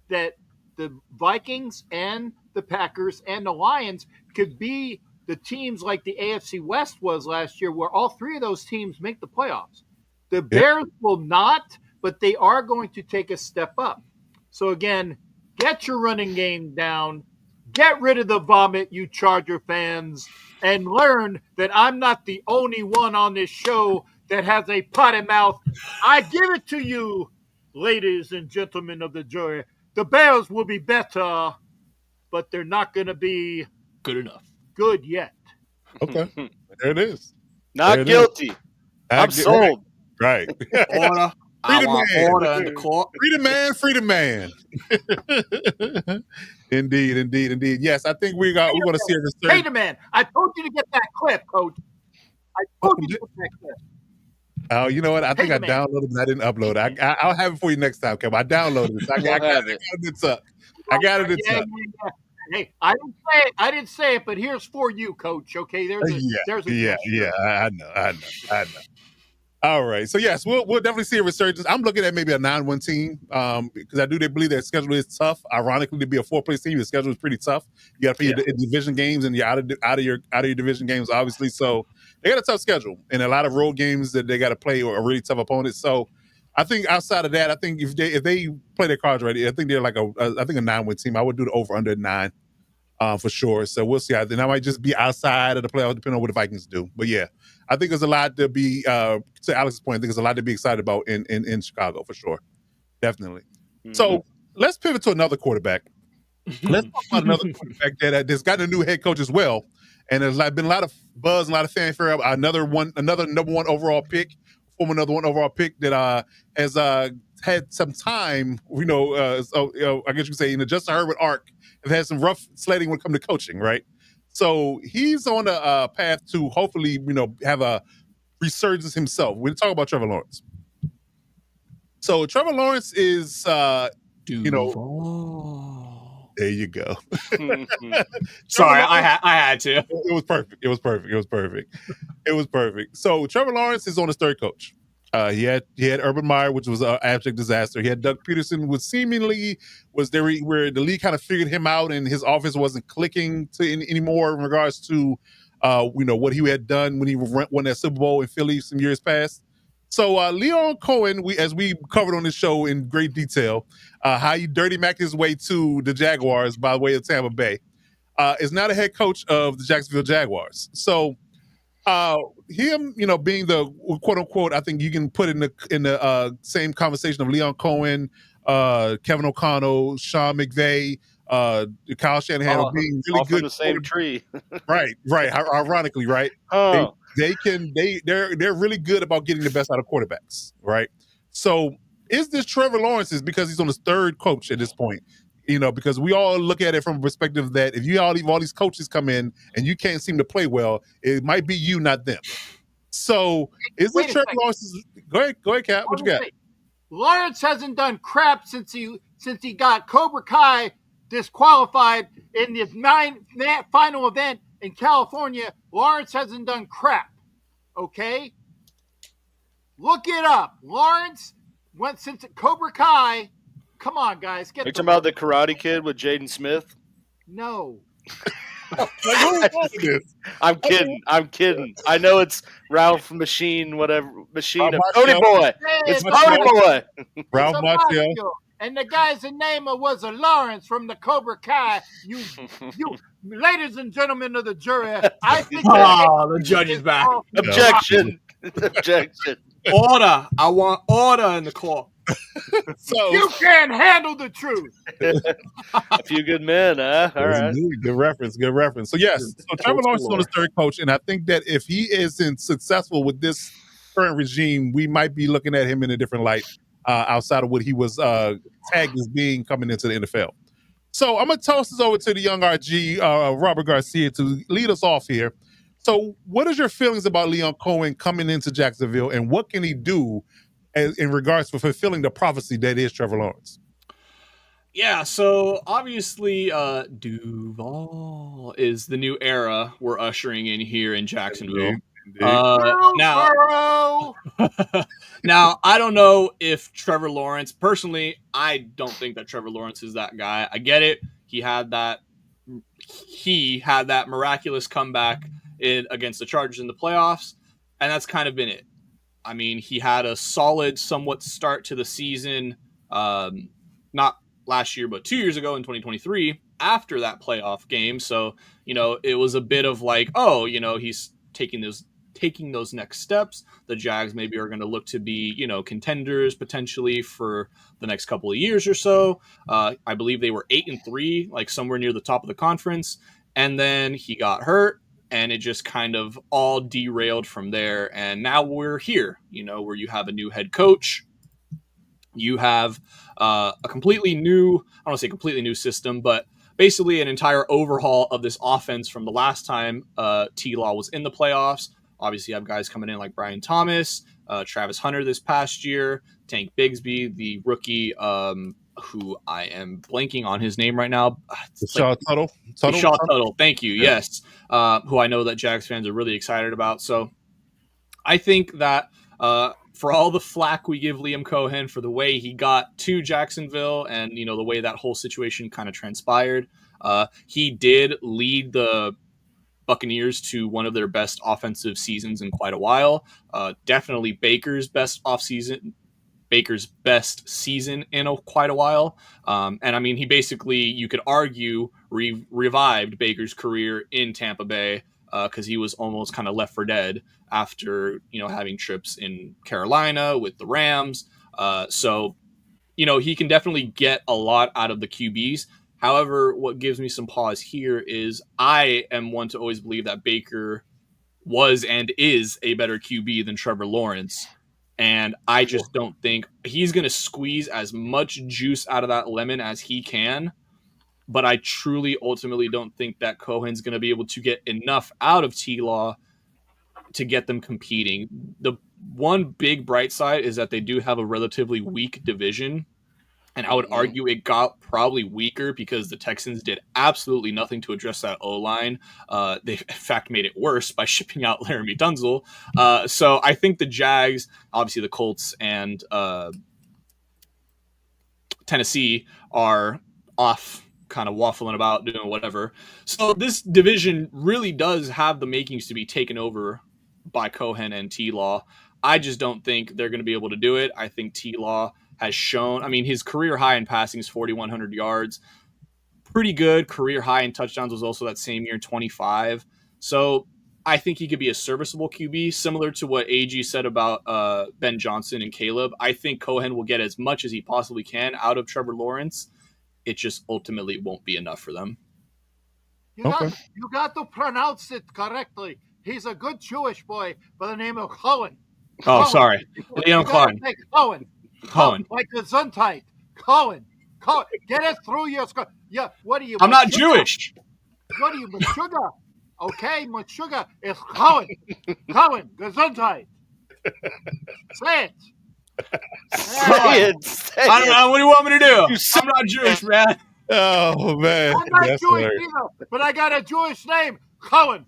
that the Vikings and the Packers and the Lions could be the teams like the AFC West was last year, where all 3 of those teams make the playoffs. The Bears will not, but they are going to take a step up. So, again, get your running game down. Get rid of the vomit, you Charger fans, and learn that I'm not the only one on this show that has a potty mouth. I give it to you, ladies and gentlemen of the jury. The Bears will be better, but they're not going to be good enough. Good yet. Okay, there it is. Not guilty. I'm sold. Right. Order. I want order in the court. Free the man. Indeed. Yes, I think we're going to see a resurgence. Hey, the man. I told you to get that clip, Coach. I told you to get that clip. Oh, you know what? I think I downloaded it. I didn't upload it. I'll have it for you next time, Kevin. I downloaded it. I got it. It's up. I got it. It's up. Hey, I didn't say it, but here's for you, Coach. Okay, there's a I know. All right, so yes, we'll definitely see a resurgence. I'm looking at maybe a 9-1 team because I do believe their schedule is tough. Ironically, to be a 4th-place team, the schedule is pretty tough. You got to play your division games, and you're out of your division games, obviously. So they got a tough schedule, and a lot of road games that they got to play are really tough opponents. So I think outside of that, I think if they play their cards right, I think they're like a 9-win team. I would do the over under 9 for sure. So we'll see. Then I might just be outside of the playoffs, depending on what the Vikings do. But yeah, I think there's a lot to be to Alex's point. I think there's a lot to be excited about in Chicago for sure, definitely. Mm-hmm. So let's pivot to another quarterback. Let's talk about another quarterback that's gotten a new head coach as well, and there's been a lot of buzz, and a lot of fanfare. Another number 1 overall pick, former number 1 overall pick that has had some time. I guess you could say in the Justin Herbert arc, have had some rough sledding when it comes to coaching, right? So he's on a path to hopefully, have a resurgence himself. We're talking about Trevor Lawrence. So Trevor Lawrence is, there you go. Sorry, I had to. It was perfect. So Trevor Lawrence is on his 3rd coach. He had Urban Meyer, which was an abject disaster. He had Doug Peterson, which seemingly was there where the league kind of figured him out, and his offense wasn't clicking anymore in regards to what he had done when he won that Super Bowl in Philly some years past. So Leon Cohen, as we covered on this show in great detail, how he dirty macked his way to the Jaguars by way of Tampa Bay, is now the head coach of the Jacksonville Jaguars. So him, being the quote unquote, I think you can put in the same conversation of Leon Cohen, Kevin O'Connell, Sean McVay, Kyle Shanahan being really good. From the same tree. Right. Ironically, right? Oh. They're really good about getting the best out of quarterbacks, right? So is this Trevor Lawrence's because he's on his 3rd coach at this point? Because we all look at it from a perspective that if you all these coaches come in and you can't seem to play well, it might be you, not them. So is this Trevor Lawrence's? Go ahead, Cap. What you got? Lawrence hasn't done crap since he got Cobra Kai disqualified in the final event in California. Lawrence hasn't done crap. Okay, look it up. Lawrence went since Cobra Kai. Come on, guys. Are you talking about the Karate Kid with Jaden Smith? No. I'm kidding. I know it's Ralph Machine, whatever. Machine. Pony Boy. It's Pony Boy. Ralph Macchio. And the guy's name was Lawrence from the Cobra Kai. You, ladies and gentlemen of the jury, I think the judge is back. Objection. Objection. Order. I want order in the court. So You can't handle the truth. A few good men, huh? All right. Good reference. Good reference. So yes, so Trevor Lawrence is on his third coach, and I think that if he isn't successful with this current regime, we might be looking at him in a different light outside of what he was tagged as being coming into the NFL. So I'm gonna toss this over to the young RG Robert Garcia to lead us off here. So, what is your feelings about Leon Cohen coming into Jacksonville, and what can he do in regards to fulfilling the prophecy that is Trevor Lawrence? Yeah, so obviously Duval is the new era we're ushering in here in Jacksonville. Now, now, I don't know if Trevor Lawrence, personally, I don't think that Trevor Lawrence is that guy. I get it. He had that miraculous comeback against the Chargers in the playoffs, and that's kind of been it. I mean, he had a solid, somewhat start to the season, not last year, but 2 years ago in 2023, after that playoff game. So, it was a bit of like, oh, he's taking those next steps. The Jags maybe are going to look to be, contenders potentially for the next couple of years or so. I believe they were 8-3, like somewhere near the top of the conference. And then he got hurt, and it just kind of all derailed from there. And now we're here, where you have a new head coach. You have a completely new, I don't want to say completely new system, but basically an entire overhaul of this offense from the last time T-Law was in the playoffs. Obviously, you have guys coming in like Brian Thomas, Travis Hunter this past year, Tank Bigsby, the rookie, who I am blanking on his name right now. Shaw Tuttle. Shaw Tuttle, thank you, yeah. Yes. Who I know that Jags fans are really excited about. So I think that for all the flack we give Liam Cohen for the way he got to Jacksonville and, the way that whole situation kind of transpired, he did lead the Buccaneers to one of their best offensive seasons in quite a while. Definitely Baker's best season in quite a while. And I mean, he basically, you could argue, revived Baker's career in Tampa Bay because he was almost kind of left for dead after, having trips in Carolina with the Rams. So, he can definitely get a lot out of the QBs. However, what gives me some pause here is I am one to always believe that Baker was and is a better QB than Trevor Lawrence. And I just don't think he's going to squeeze as much juice out of that lemon as he can. But I truly, ultimately don't think that Cohen's going to be able to get enough out of T-Law to get them competing. The one big bright side is that they do have a relatively weak division. And I would argue it got probably weaker because the Texans did absolutely nothing to address that O-line. They, in fact, made it worse by shipping out Laramie Tunsil. So I think the Jags, obviously the Colts and Tennessee are off kind of waffling about doing whatever. So this division really does have the makings to be taken over by Cohen and T-Law. I just don't think they're going to be able to do it. I think T-Law has shown, I mean, his career high in passing is 4,100 yards. Pretty good. Career high in touchdowns was also that same year, 25. So I think he could be a serviceable QB, similar to what AG said about Ben Johnson and Caleb. I think Cohen will get as much as he possibly can out of Trevor Lawrence. It just ultimately won't be enough for them. You got to pronounce it correctly. He's a good Jewish boy by the name of Cohen. Oh, sorry. Leon Cohen. Cohen. Like the Gesundheit. Cohen. Get it through your skull. Yeah, what are you? I'm not Jewish. What are you, Meshuggah? Okay, Meshuggah is Cohen. Cohen. Gesundheit. Say it. Say it. I don't know. What do you want me to do? I'm not Jewish, man. Oh, man. I'm not Jewish either, but I got a Jewish name. Cohen.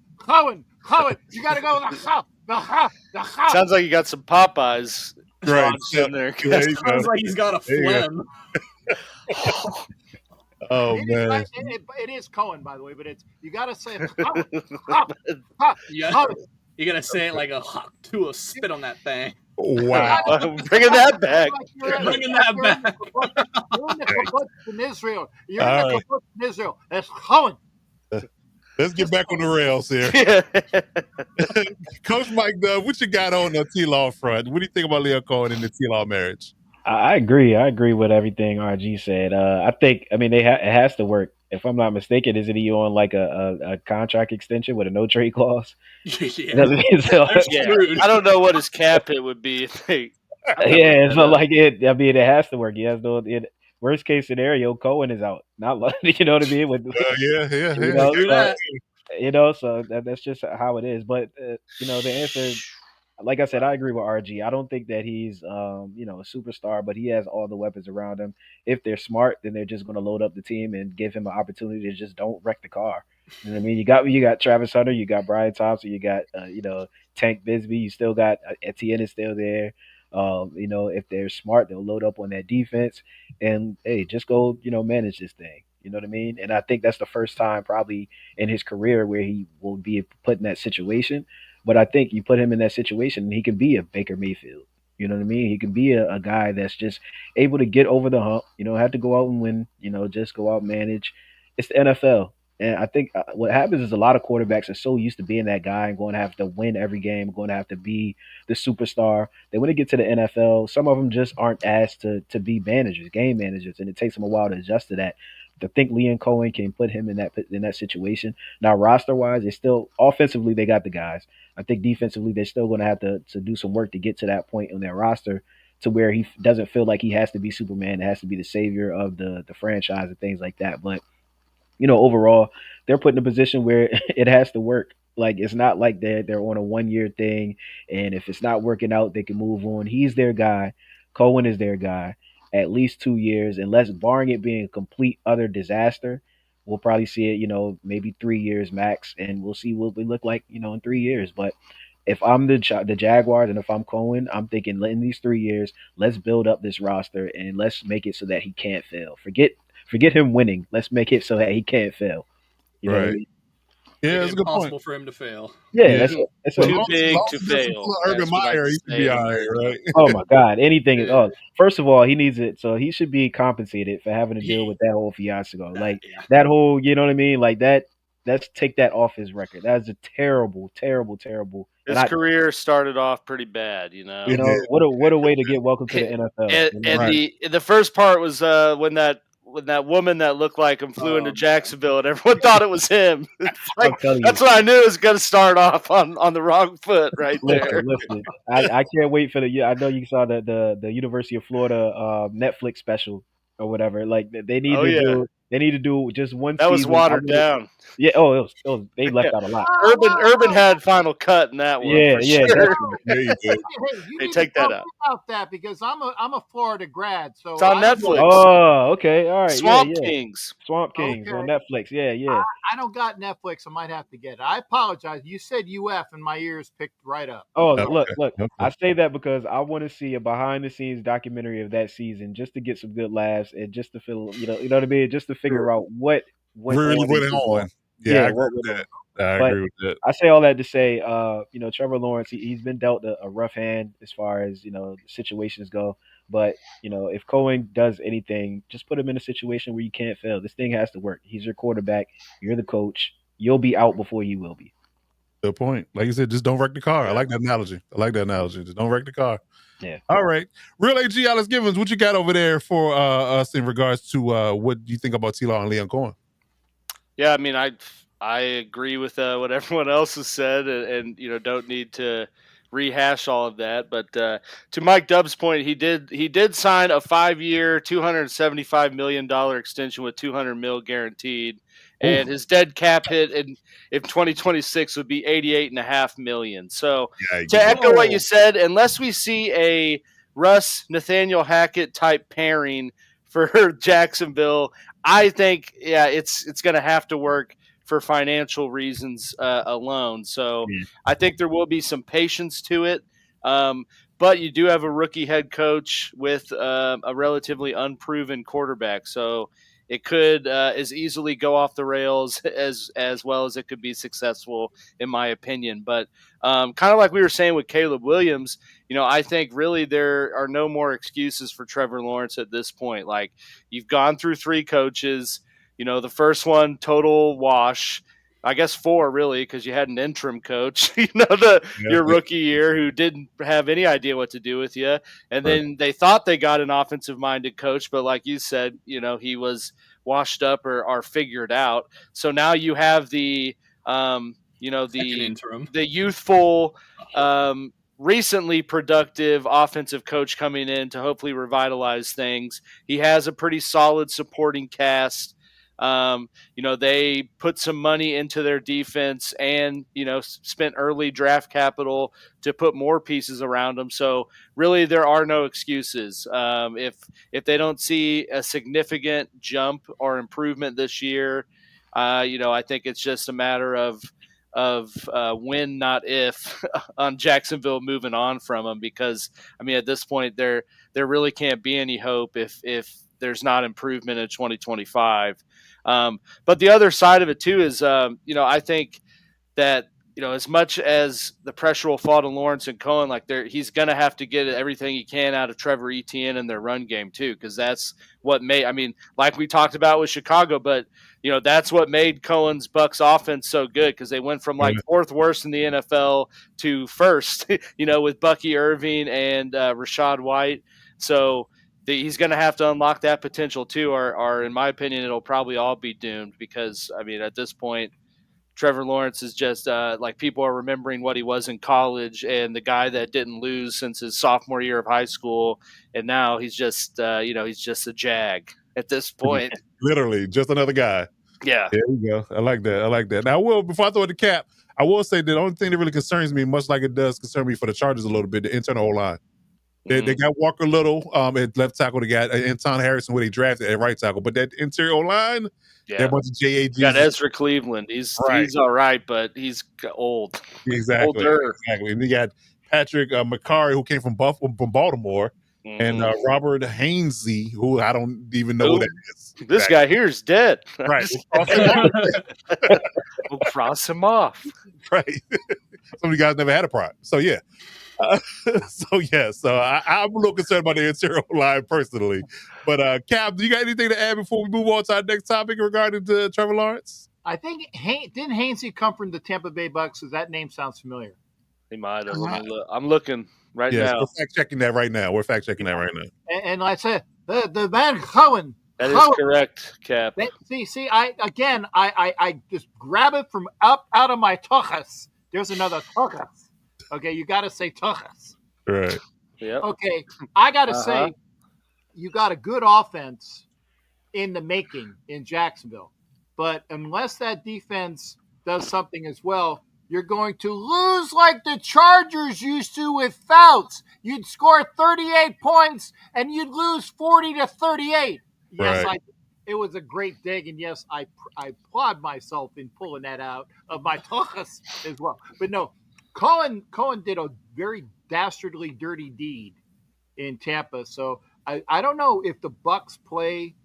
You got to go with the ha. Sounds like you got some Popeyes. Right. In there. Sounds like he's got a phlegm. Oh, man. It is Cohen, by the way, but you got to say Cohen. You got to say it like a spit on that thing. Wow. Bringing that back. You're in the kibbutz in Israel. It's Cohen. Let's get back on the rails here. Coach Mike Dove, what you got on the T-Law front? What do you think about Leon Cohen and the T-Law marriage? I agree. I agree with everything RG said. I mean, it has to work. If I'm not mistaken, isn't he on like a contract extension with a no trade clause? You know Yeah, what I mean? So, they're Yeah, screwed. I don't know what his cap hit would be if they. I'd have to look yeah, that so up. like it. I mean, it has to work. He has no. Worst case scenario, Cohen is out. Not like you know what I mean. With Yeah, yeah, you yeah. know, True so that. so that's just how it is. But the answer, like I said, I agree with RG. I don't think that he's a superstar, but he has all the weapons around him. If they're smart, then they're just going to load up the team and give him an opportunity to just don't wreck the car. You know what I mean? You got Travis Hunter, you got Brian Thompson, you got Tank Bisbee, you still got Etienne is still there. If they're smart, they'll load up on that defense and hey, just go manage this thing. You know what I mean? And I think that's the first time probably in his career where he will be put in that situation. But I think you put him in that situation, and he can be a Baker Mayfield. You know what I mean? He can be a guy that's just able to get over the hump. You don't have to go out and win. Just go out and manage. It's the NFL. And I think what happens is a lot of quarterbacks are so used to being that guy and going to have to win every game, going to have to be the superstar. That when they get to the NFL, some of them just aren't asked to be managers, game managers, and it takes them a while to adjust to that. To think Liam Cohen can put him in that situation. Now, roster wise, they still offensively they got the guys. I think defensively they're still going to have to do some work to get to that point on their roster to where he doesn't feel like he has to be Superman. It has to be the savior of the franchise and things like that. But overall, they're put in a position where it has to work. Like it's not like they're on a 1 year thing, and if it's not working out, they can move on. He's their guy. Cohen is their guy. At least 2 years, unless barring it being a complete other disaster, we'll probably see it. Maybe 3 years max, and we'll see what we look like. In 3 years. But if I'm the Jaguars and if I'm Cohen, I'm thinking in these 3 years, let's build up this roster and let's make it so that he can't fail. Forget him winning. Let's make it so that he can't fail. You know what I Right. mean? Yeah, Make it that's a good point. impossible for him to fail. Yeah, Yeah. that's Well, a as Too long as, as big long to as he doesn't fail, pull a Urban as we like Meyer, to he can say be in all right, America. right? oh my god, anything is. Yeah. Oh, first of all, he needs it. So he should be compensated for having to deal with that whole fiasco. Like Yeah. that whole, you know what I mean? Like that. Let's take that off his record. That's a terrible, terrible, terrible. And His career started off pretty bad, It did. what a way to get welcome to the NFL. And Right. the first part was when that woman that looked like him flew into Jacksonville, and everyone thought it was him. It's like I'm telling you. that's what I knew it was going to start off on the wrong foot right there. Listen. I can't wait for the. I know you saw the University of Florida Netflix special or whatever. Like they need Oh to yeah, do. They need to do just one that was season. watered down. Yeah. Oh, it was. They left out a lot. Urban had final cut in that one Yeah. for Yeah. sure. Definitely. Yeah, you did. Hey, you Hey, need take to that tell out. me about that because I'm a Florida grad, so It's on I don't Netflix. know. Oh, okay. All right. Yeah. Swamp Yeah. Kings. Swamp Kings on Okay. Netflix. Yeah. I don't got Netflix. I might have to get it. I apologize. You said UF, and my ears picked right up. Oh, Okay. look. Okay. I say that because I want to see a behind the scenes documentary of that season just to get some good laughs and just to feel, you know what I mean? Just to figure out what went Really on in went football. on. Yeah, I agree what with went that. on. I But agree with that. I say all that to say, Trevor Lawrence, he's been dealt a rough hand as far as, situations go. But, if Cohen does anything, just put him in a situation where you can't fail. This thing has to work. He's your quarterback. You're the coach. You'll be out before you will be. Good point. Like you said, just don't wreck the car. I like that analogy. Just don't wreck the car. Yeah. All right. Real AG Alex Givens, what you got over there for us in regards to what you think about T-Law and Leon Cohen? Yeah, I mean, I agree with what everyone else has said, and don't need to rehash all of that. But to Mike Dubb's point, he did sign a 5-year, $275 million extension with $200 million guaranteed, and his dead cap hit in 2026 would be $88.5 million. So to echo what you said, unless we see a Russ Nathaniel Hackett type pairing for Jacksonville, I think it's going to have to work for financial reasons alone. So I think there will be some patience to it. But you do have a rookie head coach with a relatively unproven quarterback. So it could as easily go off the rails as well as it could be successful, in my opinion. But kind of like we were saying with Caleb Williams, I think really there are no more excuses for Trevor Lawrence at this point. Like, you've gone through 3 coaches. The first one, total wash. I guess 4 really, because you had an interim coach, your rookie year who didn't have any idea what to do with you. And then they thought they got an offensive minded coach, but like you said, he was washed up or figured out. So now you have the interim. the youthful, recently productive offensive coach coming in to hopefully revitalize things. He has a pretty solid supporting cast. They put some money into their defense and, spent early draft capital to put more pieces around them. So really there are no excuses. If they don't see a significant jump or improvement this year, I think it's just a matter of when, not if, on Jacksonville moving on from them, because at this point there really can't be any hope if there's not improvement in 2025. But the other side of it too is, I think that, as much as the pressure will fall to Lawrence and Cohen, he's going to have to get everything he can out of Trevor Etienne and their run game too, because that's what made, like we talked about with Chicago, but that's what made Cohen's Bucs offense so good, because they went from 4th worst in the NFL to 1st, with Bucky Irving and Rashad White. So he's going to have to unlock that potential too, or in my opinion, it'll probably all be doomed, because at this point, Trevor Lawrence is just people are remembering what he was in college and the guy that didn't lose since his sophomore year of high school, and now he's just he's just a jag at this point. Literally, just another guy. Yeah. There you go. I like that. Now, before I throw the cap, I will say the only thing that really concerns me, much like it does concern me for the Chargers a little bit, the internal O-line. They got Walker Little at left tackle. They got Anton Harrison, where they drafted at right tackle. But that interior O-line, they're a bunch of JAGs. Got Ezra Cleveland. He's all right, but he's old. Exactly. Older. Exactly. And you got Patrick McCarry, who came from Baltimore, and Robert Hainsey, who I don't even know who that is. This guy here is dead. Right. We'll cross him off. Right. Some of you guys never had a prime. So, yeah. So I'm a little concerned about the interior line personally. But Cap, do you got anything to add before we move on to our next topic regarding to Trevor Lawrence? I think didn't Hainsey come from the Tampa Bay Bucks? Because that name sounds familiar. He might have. I'm looking now. We're fact checking that right now. And like I said, the man Cohen. That is correct, Cap. See, I just grab it from up out of my tochas. There's another tochas. Okay, you got to say tochas. Right. Yeah. Okay, I got to say, you got a good offense in the making in Jacksonville. But unless that defense does something as well, you're going to lose like the Chargers used to with Fouts. You'd score 38 points and you'd lose 40-38. Yes, right. It was a great dig, and yes, I applaud myself in pulling that out of my tochas as well. But no, Cohen did a very dastardly dirty deed in Tampa. So I don't know if the Bucs play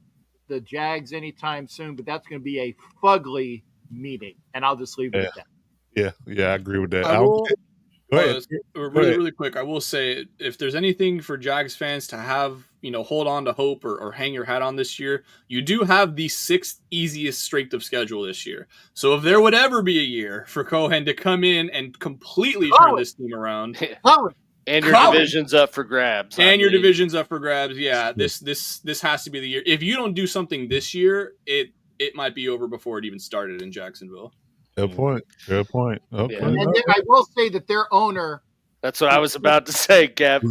the Jags anytime soon, but that's going to be a fugly meeting, and I'll just leave it at that. Yeah, I agree with that. Go ahead. Really quick, I will say, if there's anything for Jags fans to have, hold on to hope or hang your hat on this year, you do have the 6th easiest strength of schedule this year. So if there would ever be a year for Cohen to come in and completely turn this team around, and your division's up for grabs. Your division's up for grabs. Yeah, this has to be the year. If you don't do something this year, it might be over before it even started in Jacksonville. Good point. Okay. Yeah. And then I will say that their owner. That's what I was about to say, Gab.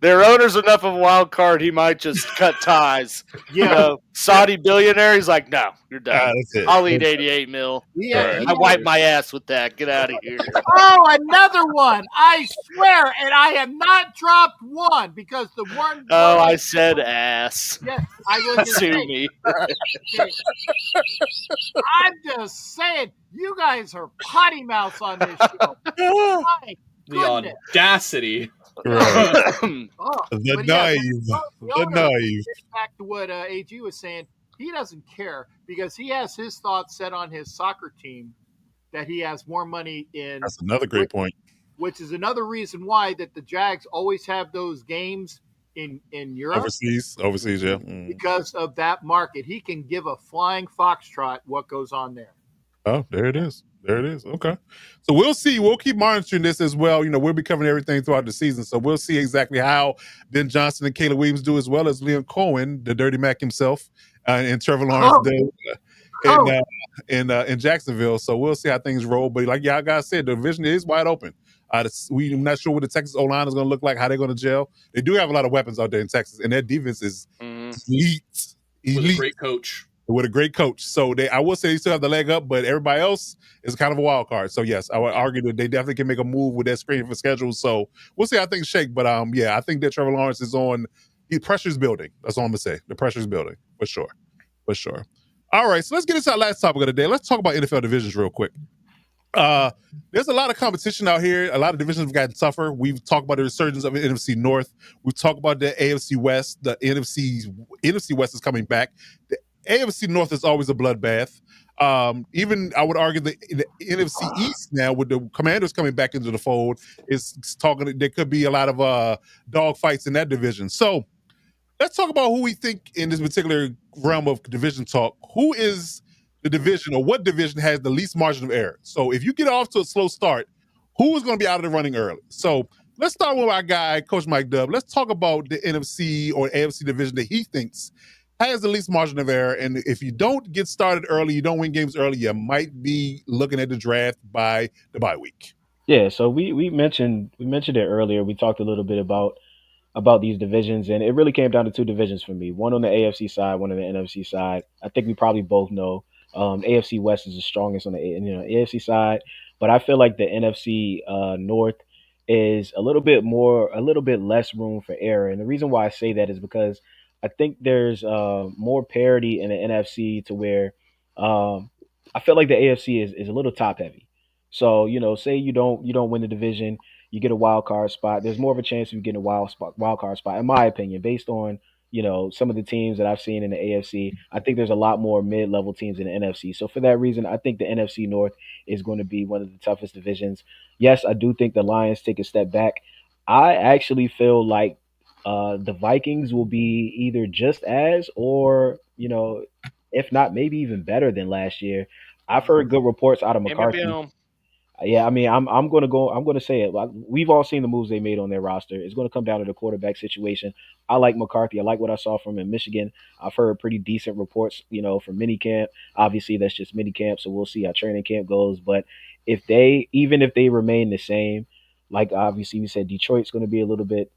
Their owner's enough of a wild card, he might just cut ties. Yeah. Saudi billionaire, he's like, no, you're done. I'll eat 88 mil. Yeah, I wipe my ass with that. Get out of here. Oh, another one. I swear, and I have not dropped one because the one. Oh, I said ass. Yeah, I was Sue me. I'm just saying, you guys are potty mouths on this show. My the audacity. Right. The naive. Back to what AG was saying, he doesn't care because he has his thoughts set on his soccer team that he has more money in. That's another great point. Which is another reason why that the Jags always have those games in Europe. Overseas, yeah. Because of that market. He can give a flying foxtrot what goes on there. Oh, there it is. There it is. Okay. So we'll see. We'll keep monitoring this as well. We'll be covering everything throughout the season. So we'll see exactly how Ben Johnson and Caleb Williams do, as well as Liam Cohen, the Dirty Mac himself, and Trevor Lawrence do in Jacksonville. So we'll see how things roll. But like y'all guys said, the division is wide open. We're not sure what the Texas O-line is going to look like, how they're going to gel. They do have a lot of weapons out there in Texas, and their defense is elite. With a great coach. With a great coach. So I will say they still have the leg up, but everybody else is kind of a wild card. So yes, I would argue that they definitely can make a move with that screen for schedule. So we'll see how things shake. But yeah, I think that Trevor Lawrence is on. The pressure's building. That's all I'm gonna say. The pressure's building for sure. For sure. All right, so let's get into our last topic of the day. Let's talk about NFL divisions real quick. There's a lot of competition out here. A lot of divisions have gotten tougher. We've talked about the resurgence of the NFC North. We've talked about the AFC West. The NFC West is coming back. The AFC North is always a bloodbath. Even I would argue the NFC East now, with the Commanders coming back into the fold, is talking. There could be a lot of dog fights in that division. So let's talk about who we think in this particular realm of division talk. Who is the division, or what division has the least margin of error? So if you get off to a slow start, who is going to be out of the running early? So let's start with our guy, Coach Mike Dub. Let's talk about the NFC or AFC division that he thinks has the least margin of error. And if you don't get started early, you don't win games early, you might be looking at the draft by the bye week. Yeah, so we mentioned it earlier. We talked a little bit about these divisions, and it really came down to two divisions for me. One on the AFC side, one on the NFC side. I think we probably both know AFC West is the strongest on the AFC side, but I feel like the NFC North is a little bit less room for error. And the reason why I say that is because I think there's more parity in the NFC, to where I feel like the AFC is a little top heavy. So say you don't win the division, you get a wild card spot. There's more of a chance of you getting a wild card spot, in my opinion, based on some of the teams that I've seen in the AFC. I think there's a lot more mid-level teams in the NFC. So for that reason, I think the NFC North is going to be one of the toughest divisions. Yes, I do think the Lions take a step back. I actually feel like the Vikings will be either just as, or if not, maybe even better than last year. I've heard good reports out of McCarthy. Yeah, I mean, I'm gonna say it. Like, we've all seen the moves they made on their roster. It's gonna come down to the quarterback situation. I like McCarthy. I like what I saw from him in Michigan. I've heard pretty decent reports, from minicamp. Obviously, that's just minicamp, so we'll see how training camp goes. But even if they remain the same, like obviously we said, Detroit's going to be a little bit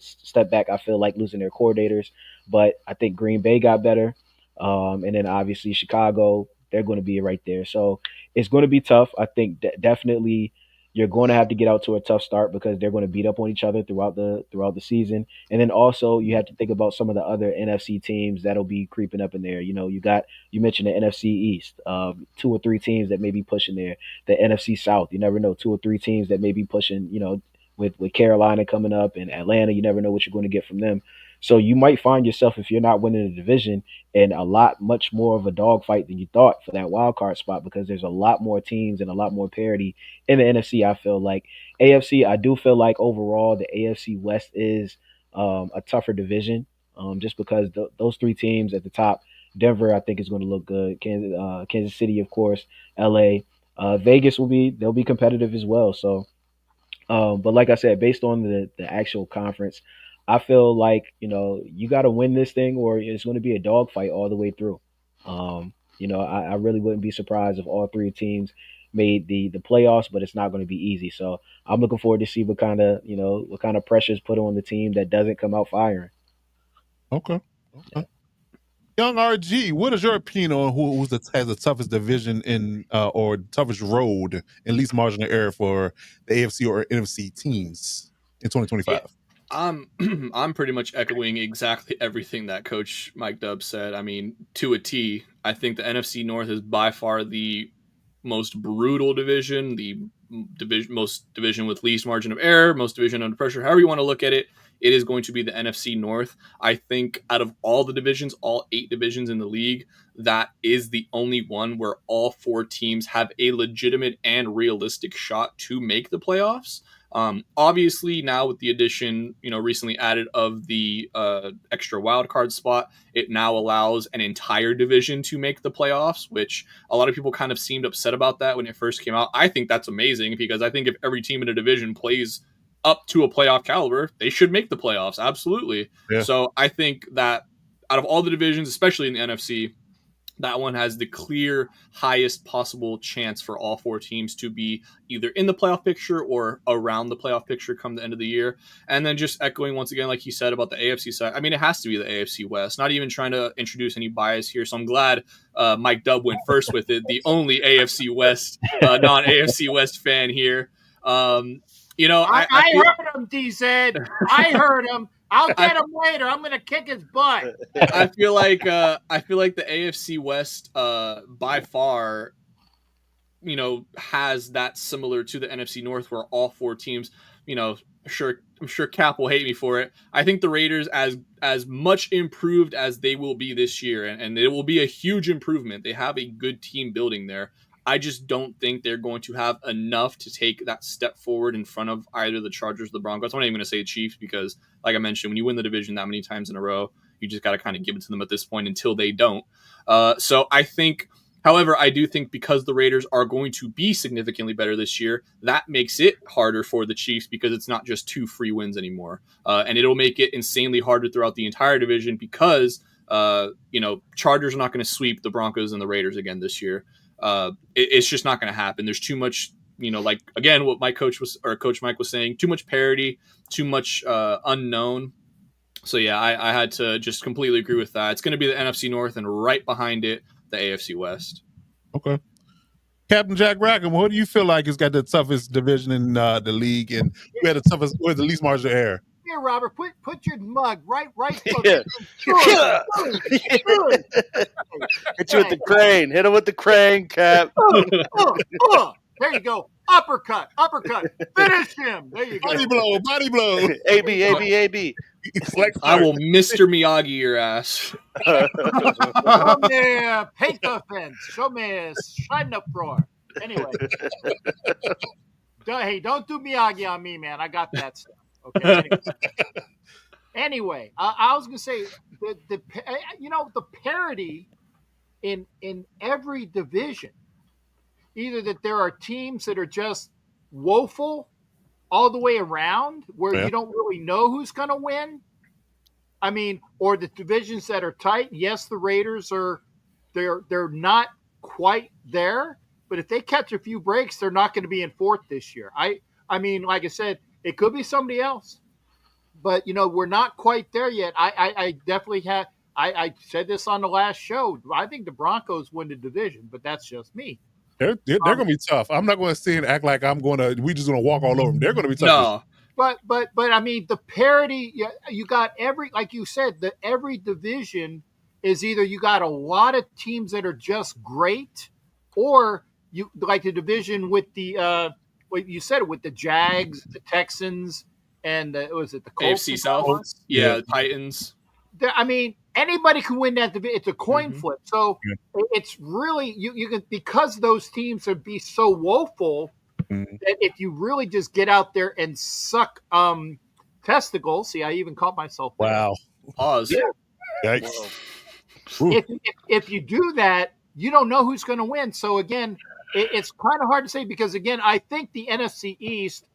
step back. I feel like losing their coordinators, but I think Green Bay got better, and then obviously Chicago, they're going to be right there. So it's going to be tough. I think definitely you're going to have to get out to a tough start, because they're going to beat up on each other throughout the season. And then also you have to think about some of the other NFC teams that'll be creeping up in there. You mentioned the NFC East, 2 or 3 teams that may be pushing there. The NFC South, you never know, 2 or 3 teams that may be pushing, with Carolina coming up and Atlanta, you never know what you're going to get from them. So you might find yourself, if you're not winning the division, in much more of a dogfight than you thought for that wild card spot, because there's a lot more teams and a lot more parity in the NFC. I feel like AFC, I do feel like overall the AFC West is a tougher division, just because those 3 teams at the top. Denver, I think, is going to look good. Kansas City, of course, LA, Vegas they'll be competitive as well. So, but like I said, based on the actual conference, I feel like, you got to win this thing, or it's going to be a dogfight all the way through. I really wouldn't be surprised if all 3 teams made the playoffs, but it's not going to be easy. So I'm looking forward to see what kind of pressure is put on the team that doesn't come out firing. Okay. Young RG, what is your opinion on who has the toughest division or toughest road and least margin of error for the AFC or NFC teams in 2025? Yeah. I'm pretty much echoing exactly everything that Coach Mike Dub said. I mean, to a T. I think the NFC North is by far the most brutal division, most division with least margin of error, most division under pressure. However you want to look at it, it is going to be the NFC North. I think out of all the divisions, all 8 divisions in the league, that is the only one where all 4 teams have a legitimate and realistic shot to make the playoffs. Obviously, now with the addition, recently added of the extra wild card spot, it now allows an entire division to make the playoffs, which a lot of people kind of seemed upset about that when it first came out. I think that's amazing because I think if every team in a division plays up to a playoff caliber, they should make the playoffs. Absolutely. Yeah. So I think that out of all the divisions, especially in the NFC, that one has the clear highest possible chance for all 4 teams to be either in the playoff picture or around the playoff picture come the end of the year. And then just echoing once again, like you said about the AFC side, I mean, it has to be the AFC West, not even trying to introduce any bias here. So I'm glad Mike Dubb went first with it, the only AFC West, non-AFC West fan here. I heard him, DZ. I heard him. I'll get him later. I'm going to kick his butt. I feel like the AFC West by far, has that similar to the NFC North, where all 4 teams, I'm sure Cap will hate me for it. I think the Raiders, as much improved as they will be this year, and it will be a huge improvement. They have a good team building there. I just don't think they're going to have enough to take that step forward in front of either the Chargers or the Broncos. I'm not even going to say Chiefs because, like I mentioned, when you win the division that many times in a row, you just got to kind of give it to them at this point until they don't. So I think, however, I do think because the Raiders are going to be significantly better this year, that makes it harder for the Chiefs because it's not just 2 free wins anymore. And it'll make it insanely harder throughout the entire division because, Chargers are not going to sweep the Broncos and the Raiders again this year. It's just not going to happen. There's too much, like again, what Coach Mike was saying, too much parity, too much unknown. So yeah, I had to just completely agree with that. It's going to be the NFC North, and right behind it, the AFC West. Okay. Captain Jack Rackham, what do you feel like has got the toughest division in the league, and who had the toughest, where the least margin of error? Here, Robert, put your mug right. Yeah. Hit you with the crane. Hit him with the crane, Cap. There you go. Uppercut. Finish him. There you go. Body blow. AB. I will Mr. Miyagi your ass. Show me paint the fence. Show me shine the floor. Anyway. Hey, don't do Miyagi on me, man. I got that stuff. Okay. Anyway, I was gonna say the parity in every division, either that there are teams that are just woeful all the way around, where you don't really know who's gonna win. I mean, or the divisions that are tight. Yes, the Raiders they're not quite there, but if they catch a few breaks, they're not going to be in 4th this year. I mean, like I said. It could be somebody else, but we're not quite there yet. I definitely have. I said this on the last show. I think the Broncos win the division, but that's just me. They're going to be tough. I'm not going to sit and act like we just going to walk all over them. They're going to be tough. No, but I mean the parity. You got like you said, every division is either you got a lot of teams that are just great, or you like the division with the. Well, you said it with the Jags, the Texans, and was it the Colts? AFC South? Yeah, Titans. I mean, anybody can win that division. It's a coin flip. So it's really you can, because those teams would be so woeful that if you really just get out there and suck testicles. See, I even caught myself there. Wow. Pause. Yeah. If you do that, you don't know who's going to win. So again. It's kind of hard to say because again, I think the NFC East,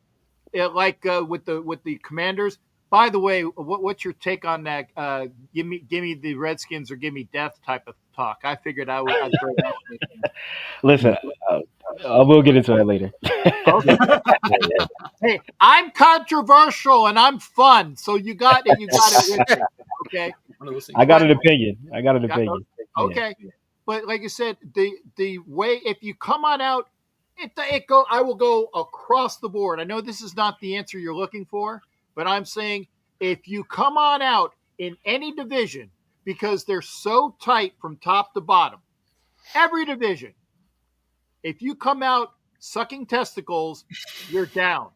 with the Commanders. By the way, what's your take on that? Give me the Redskins or give me death type of talk. I figured I'd bring that. Listen, we'll get into that later. Hey, I'm controversial and I'm fun, so you got it with you. Okay. I got an opinion. Okay. Yeah. But like I said, the way if you come on out, I will go across the board. I know this is not the answer you're looking for, but I'm saying if you come on out in any division because they're so tight from top to bottom, every division, if you come out sucking testicles, you're down.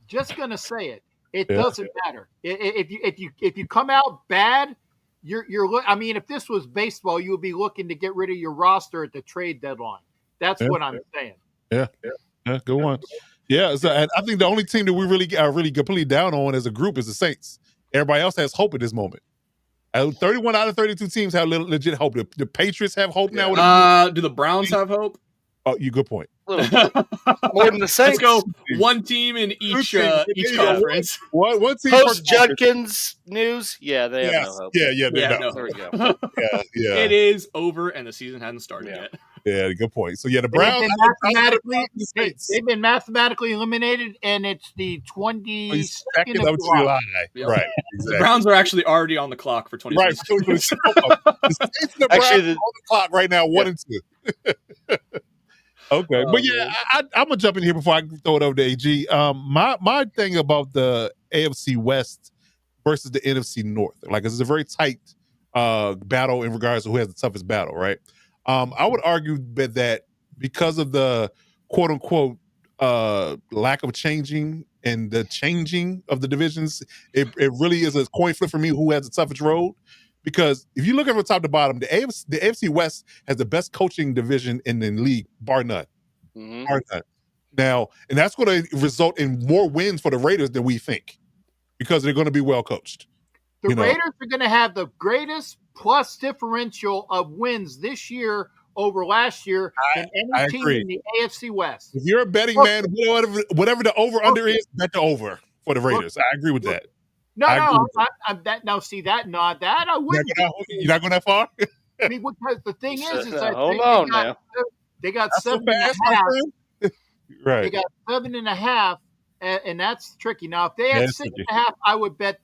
Just gonna say it. It doesn't matter. If you come out bad. I mean, if this was baseball, you would be looking to get rid of your roster at the trade deadline. That's what I'm saying. Yeah, go on. Yeah, so and I think the only team that we really are really completely down on as a group is the Saints. Everybody else has hope at this moment. 31 out of 32 teams have legit hope. The Patriots have hope now. Do the Browns have hope? Oh, good point. More than the Saints. Let's go one team in each conference. One team Post Judkins news, yeah, they have no hope. Yeah, no. There we go. Yeah. It is over, and the season hasn't started yet. Yeah, good point. So the Browns they've been mathematically eliminated, and it's the 22nd of July. Yep. Right. Exactly. The Browns are actually already on the clock for 2026. Right. The Saints and the Browns are on the clock right now, 1 and 2. Okay, but I'm gonna jump in here before I throw it over to AG. My thing about the AFC West versus the NFC North, like it's a very tight battle in regards to who has the toughest battle, right? I would argue that because of the quote unquote lack of changing and the changing of the divisions, it really is a coin flip for me who has the toughest road. Because if you look at from top to bottom, the AFC West has the best coaching division in the league, bar none. Mm-hmm. Bar none. Now, and that's going to result in more wins for the Raiders than we think, because they're going to be well coached. The Raiders are going to have the greatest plus differential of wins this year over last year than any team in the AFC West. If you're a betting man, whatever the over-under is, bet the over for the Raiders. I agree with that. No, see that I wouldn't. You're not going that far? I mean, because the thing is they got that's 7.5. Right. They got 7.5, and that's tricky. Now, if they had 6.5, I would bet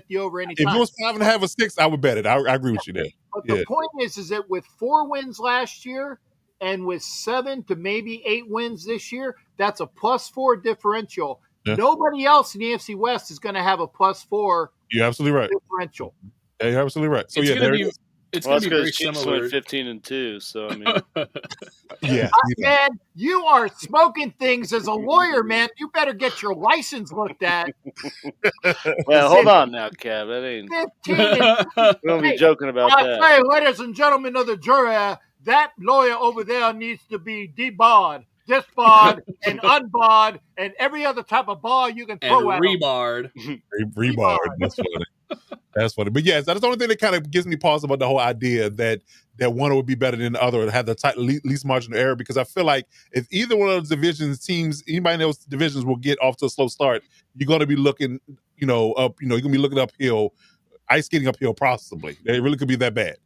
the over anytime. If it was 5.5 or 6, I would bet it. I agree with you there. But the point is that with 4 wins last year and with 7 to maybe 8 wins this year, that's a +4 differential. Yeah. Nobody else in the AFC West is going to have a +4. You're absolutely right. Differential. Yeah, you're absolutely right. So it's going to be very Chiefs similar. went 15-2. So I mean, man, you are smoking things as a lawyer, man. You better get your license looked at. Well, hold on now, Kev. That ain't. 15. We don't be joking about that. Hey, ladies and gentlemen of the jury, that lawyer over there needs to be debarred. Disbarred and unbarred and every other type of bar you can throw at rebarred. Rebarred. That's funny. That's funny. But yes, that's the only thing that kind of gives me pause about the whole idea that one would be better than the other and have the least margin of error, because I feel like if either one of those divisions teams, anybody in those divisions will get off to a slow start, you're going to be looking, up, you're going to be looking uphill, ice skating uphill possibly. It really could be that bad.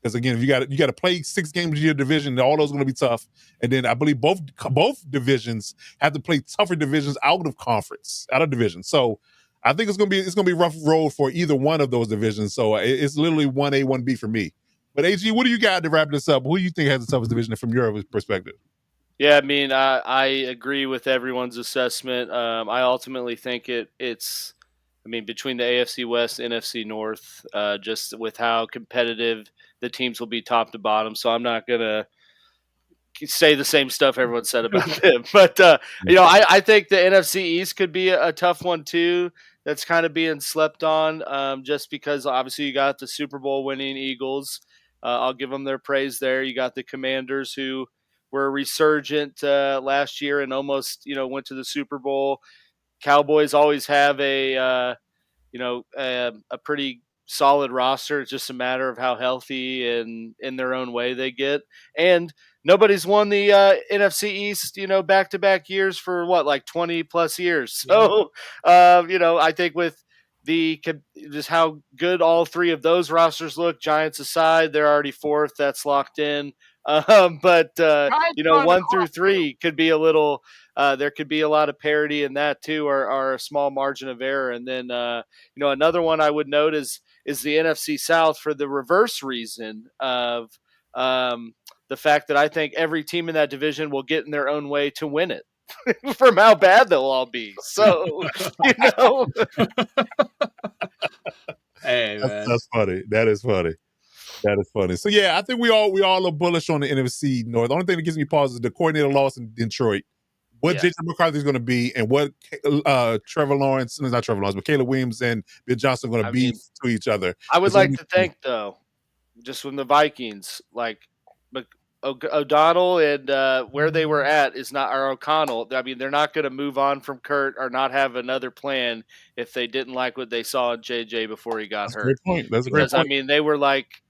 Because again, if you got to play 6 games in your division, all those are going to be tough. And then I believe both divisions have to play tougher divisions out of division. So I think it's going to be rough road for either one of those divisions. So it's literally 1A, 1B for me. But AG, what do you got to wrap this up? Who do you think has the toughest division from your perspective? Yeah, I mean, I agree with everyone's assessment. I ultimately think it's. I mean, between the AFC West, NFC North, just with how competitive the teams will be top to bottom. So I'm not going to say the same stuff everyone said about them. But, I think the NFC East could be a tough one too. That's kind of being slept on just because obviously you got the Super Bowl winning Eagles. I'll give them their praise there. You got the Commanders who were resurgent last year and almost, went to the Super Bowl. Cowboys always have a pretty solid roster. It's just a matter of how healthy and in their own way they get. And nobody's won the NFC East, back-to-back years for 20 plus years. So, I think with just how good all 3 of those rosters look, Giants aside, they're already 4th. That's locked in. But 1 through 3 could be a little. There could be a lot of parity in that too, or a small margin of error. And then another one I would note is the NFC South for the reverse reason of the fact that I think every team in that division will get in their own way to win it. From how bad they'll all be. So Hey, man. That's funny. That is funny. So yeah, I think we all are bullish on the NFC North. The only thing that gives me pause is the coordinator loss in Detroit. What Jason McCarthy is going to be, and what but Caleb Williams and Bill Johnson are going to be to each other. I would like to think, though, just from the Vikings, O'Donnell and where they were at is not our O'Connell. I mean, they're not going to move on from Kurt or not have another plan if they didn't like what they saw in JJ before he got That's a hurt. great point. That's a great Because I point. mean, they were like,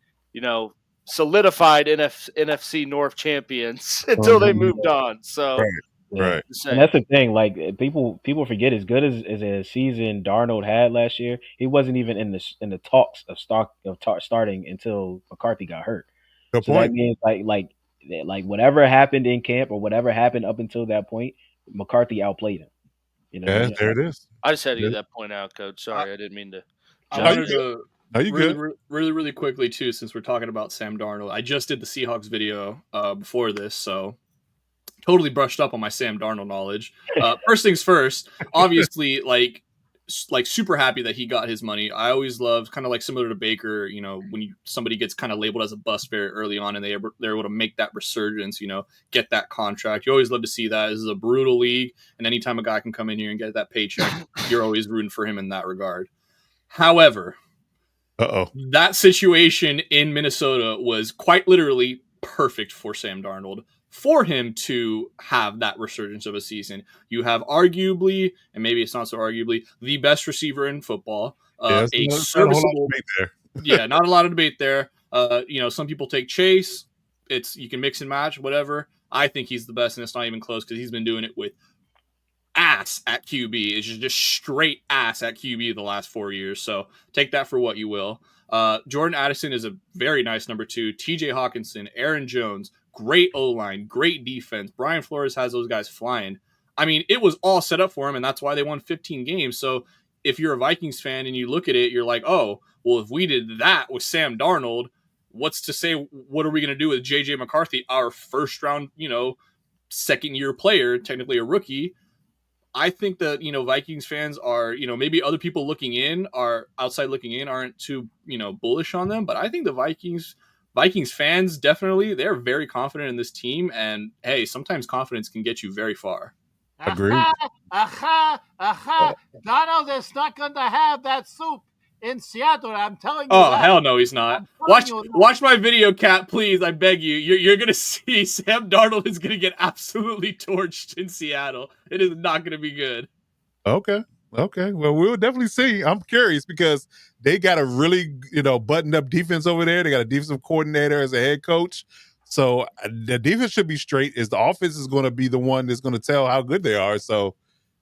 solidified NFC North champions until they moved on. So, Right. Yeah. Right. And that's the thing. Like people forget, as good as a season Darnold had last year, he wasn't even in the talks of starting until McCarthy got hurt. Good So point. that means like whatever happened in camp or whatever happened up until that point, McCarthy outplayed him. Yeah, there it is. I just had to get that point out, Coach. Sorry, I didn't mean to. I wanted to you good? really quickly too, since we're talking about Sam Darnold. I just did the Seahawks video before this, so totally brushed up on my Sam Darnold knowledge. First things first, obviously, like super happy that he got his money. I always loved, kind of like similar to Baker, when somebody gets kind of labeled as a bust very early on and they're able to make that resurgence, get that contract. You always love to see that. This is a brutal league, and anytime a guy can come in here and get that paycheck, you're always rooting for him in that regard. However, that situation in Minnesota was quite literally perfect for Sam Darnold. For him to have that resurgence of a season. You have arguably, and maybe it's not so arguably, the best receiver in football. A serviceable, not a lot of debate there. Some people take Chase. You can mix and match, whatever. I think he's the best, and it's not even close because he's been doing it with ass at QB. It's just straight ass at QB the last 4 years. So take that for what you will. Jordan Addison is a very nice number 2. TJ Hawkinson, Aaron Jones, great O-line, great defense. Brian Flores has those guys flying. I mean, it was all set up for him, and that's why they won 15 games. So if you're a Vikings fan and you look at it, you're like, oh, well, if we did that with Sam Darnold, what's to say, what are we going to do with J.J. McCarthy, our first-round, second-year player, technically a rookie? I think that, Vikings fans are, maybe other people outside looking in aren't too, bullish on them. But I think the Vikings fans, definitely, they're very confident in this team. And, hey, sometimes confidence can get you very far. Agreed. Donald is not going to have that soup in Seattle. I'm telling you. Oh, that. hell no, he's not. Watch my video, Cat, please. I beg you. You're going to see Sam Darnold is going to get absolutely torched in Seattle. It is not going to be good. Okay. Well, we'll definitely see. I'm curious because they got a really, buttoned up defense over there. They got a defensive coordinator as a head coach. So the defense should be straight. The offense is going to be the one that's going to tell how good they are. So,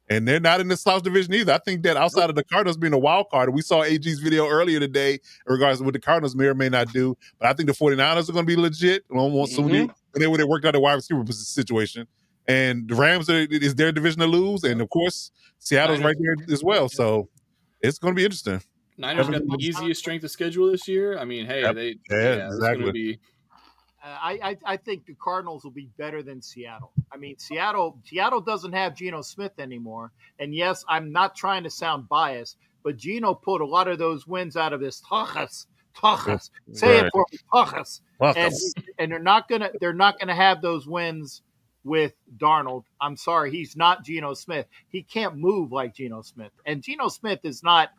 and they're not in the South Division either. I think that outside of the Cardinals being a wild card, we saw AG's video earlier today in regards to what the Cardinals may or may not do. But I think the 49ers are going to be legit almost soon. They worked out the wide receiver situation. And the Rams is their division to lose. And, of course, Seattle's right there as well. So it's going to be interesting. Niners got the easiest strength of schedule this year. I mean, hey, exactly. It's going to be. I think the Cardinals will be better than Seattle. I mean, Seattle doesn't have Geno Smith anymore. And yes, I'm not trying to sound biased, but Geno pulled a lot of those wins out of his Tajas. Say it for me, Tajas. And they're not gonna have those wins with Darnold. I'm sorry, he's not Geno Smith. He can't move like Geno Smith. And Geno Smith is not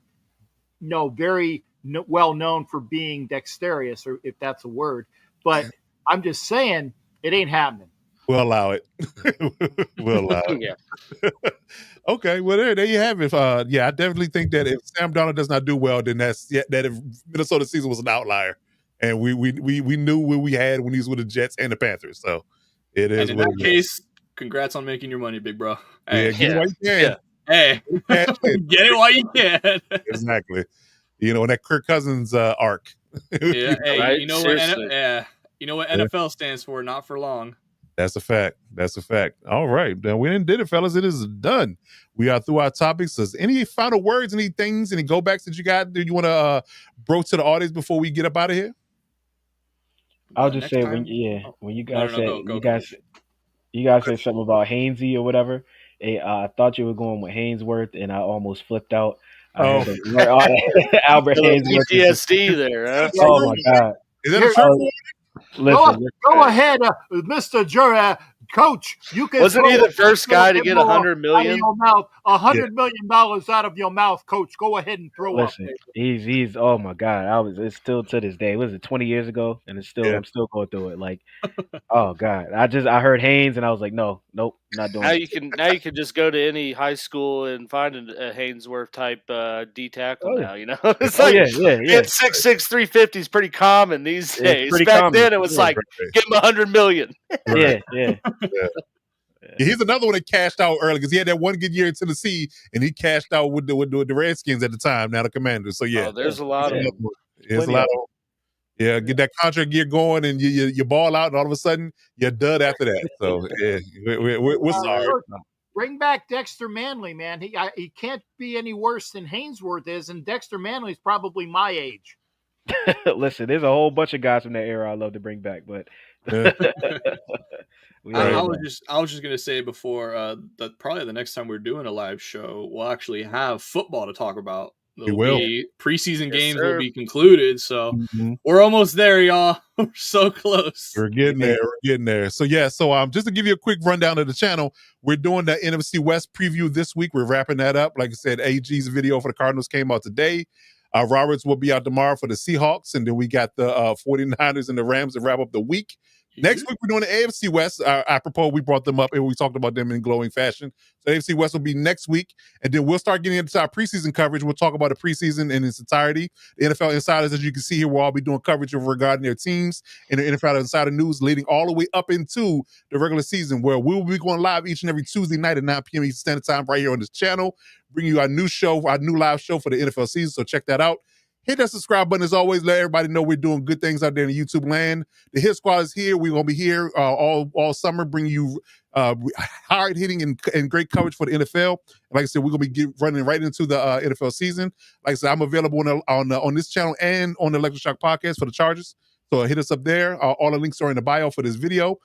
very well known for being dexterous, or if that's a word. But I'm just saying it ain't happening. We'll allow it. We'll allow it. Yeah. Okay, well there you have it. I definitely think that if Sam Darnold does not do well, then that if Minnesota season was an outlier, and we knew what we had when he was with the Jets and the Panthers. So it is. And in that case, congrats on making your money, big bro. Hey, get it while you can. Hey, get it while you can. Exactly. In that Kirk Cousins arc. Yeah. Hey, right? you know what NFL stands for? Not for long. That's a fact. All right. Then we did it, fellas. It is done. We are through our topics. So any final words, any things, any go backs that you got? Do you want to broach to the audience before we get up out of here? I'll just say when you guys said something about Hainsey or whatever, I thought you were going with Hainsworth, and I almost flipped out. Albert Hainsworth. PTSD there, huh? Oh my God! Is that a Go ahead, Mr. Jury. Coach, you can Wasn't he throw the first guy to get $100 $100 out of million? your mouth, $100 million out of your mouth, Coach. Go ahead and throw up. Listen, he's oh my God. It's still to this day. Was it 20 years ago? And I'm still going through it. Like, oh God. I heard Haynes and I was like, nope, not doing it. Now you can just go to any high school and find a Haynesworth type D tackle Oh, yeah. now. You know, it's Oh like yeah. being 6'6", 350 is pretty common these It's days. pretty Back common. then, it was Yeah. like give him $100 million. Yeah. Yeah, he's another one that cashed out early because he had that one good year in Tennessee, and he cashed out with the Redskins at the time. Now the Commanders. So yeah, There's a lot of there's them. a lot of. Yeah, get that contract year going, and you ball out, and all of a sudden you're done after that. So yeah, we're sorry. Bring back Dexter Manley, man. He can't be any worse than Haynesworth is, and Dexter Manley's probably my age. Listen, there's a whole bunch of guys from that era I love to bring back, but Yeah. I was just gonna say before that probably the next time we're doing a live show, we'll actually have football to talk about. Preseason games will be concluded, so we're almost there, y'all. We're so close. We're getting there. We're getting there. So yeah. So just to give you a quick rundown of the channel, we're doing the NFC West preview this week. We're wrapping that up. Like I said, AG's video for the Cardinals came out today. Roberts will be out tomorrow for the Seahawks, and then we got the 49ers and the Rams to wrap up the week. Next week, we're doing the AFC West. Apropos, we brought them up and we talked about them in glowing fashion. So AFC West will be next week. And then we'll start getting into our preseason coverage. We'll talk about the preseason in its entirety. The NFL Insiders, as you can see here, we'll all be doing coverage regarding their teams and the NFL Insider news leading all the way up into the regular season, where we'll be going live each and every Tuesday night at 9 p.m. Eastern Standard Time right here on this channel, bringing you our new show, our new live show for the NFL season. So check that out. Hit that subscribe button as always. Let everybody know we're doing good things out there in the YouTube land. The Hit Squad is here. We're going to be here all summer, bringing you hard-hitting and great coverage for the NFL. Like I said, we're going to be running right into the NFL season. Like I said, I'm available on this channel and on the Electroshock podcast for the Chargers. So hit us up there. All the links are in the bio for this video.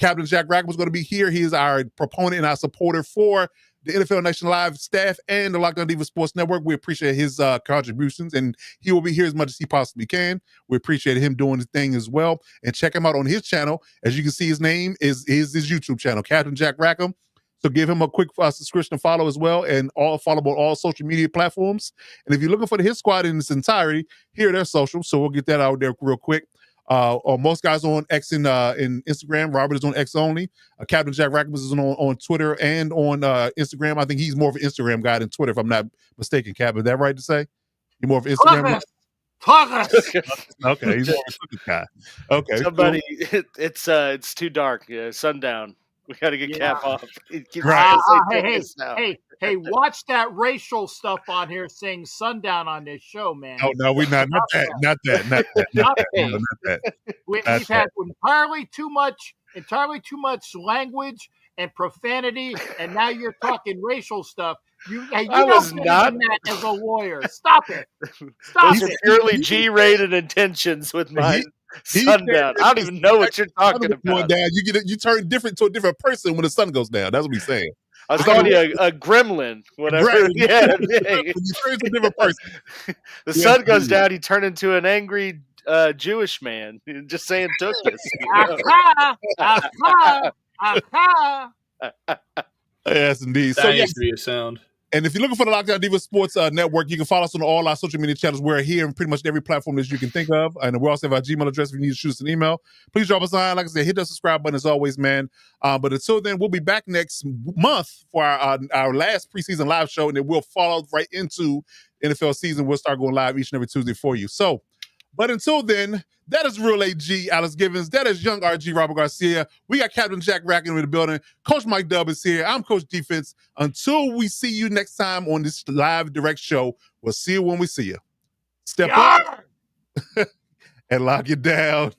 Captain Jack Rackham is going to be here. He is our proponent and our supporter for the NFL Nation Live staff and the Lockdown Diva Sports Network. We appreciate his contributions, and he will be here as much as he possibly can. We appreciate him doing his thing as well. And check him out on his channel. As you can see, his name is his YouTube channel, Captain Jack Rackham. So give him a quick subscription and follow as well, and follow on all social media platforms. And if you're looking for the Hit Squad in its entirety, here are their socials. So we'll get that out there real quick. Most guys are on X and Instagram. Robert is on X only. Captain Jack Rackham is on Twitter and on Instagram. I think he's more of an Instagram guy than Twitter, if I'm not mistaken. Cap, is that right to say? You're more of an Instagram guy? Okay, he's more of a Twitter guy. Okay, somebody, cool. It's too dark. Yeah, sundown. We got to get Cap off. Hey, watch that racial stuff on here saying sundown on this show, man. Oh, no, we're not that. We've had entirely too much language and profanity, and now you're talking racial stuff. I was not that as a lawyer. Stop it. Those are purely G-rated intentions with my sundown. I don't even know what you're talking about. Down. You turn different to a different person when the sun goes down. That's what he's saying. I was calling you a gremlin, whatever. Right. Yeah, you turn into a different person. The sun goes down, you turn into an angry Jewish man. Just saying took this. Yes, indeed. That needs to be a sound. And if you're looking for the Lockdown Diva Sports Network, you can follow us on all our social media channels. We're here in pretty much every platform that you can think of. And we also have our Gmail address if you need to shoot us an email. Please drop us a line. Like I said, hit that subscribe button as always, man. But until then, we'll be back next month for our last preseason live show, and then we'll follow right into NFL season. We'll start going live each and every Tuesday for you. So, but until then, that is Real AG, Alex Givens. That is Young RG, Robert Garcia. We got Captain Jack Rackham in the building. Coach Mike Dub is here. I'm Coach Defense. Until we see you next time on this live direct show, we'll see you when we see you. Step up and lock it down.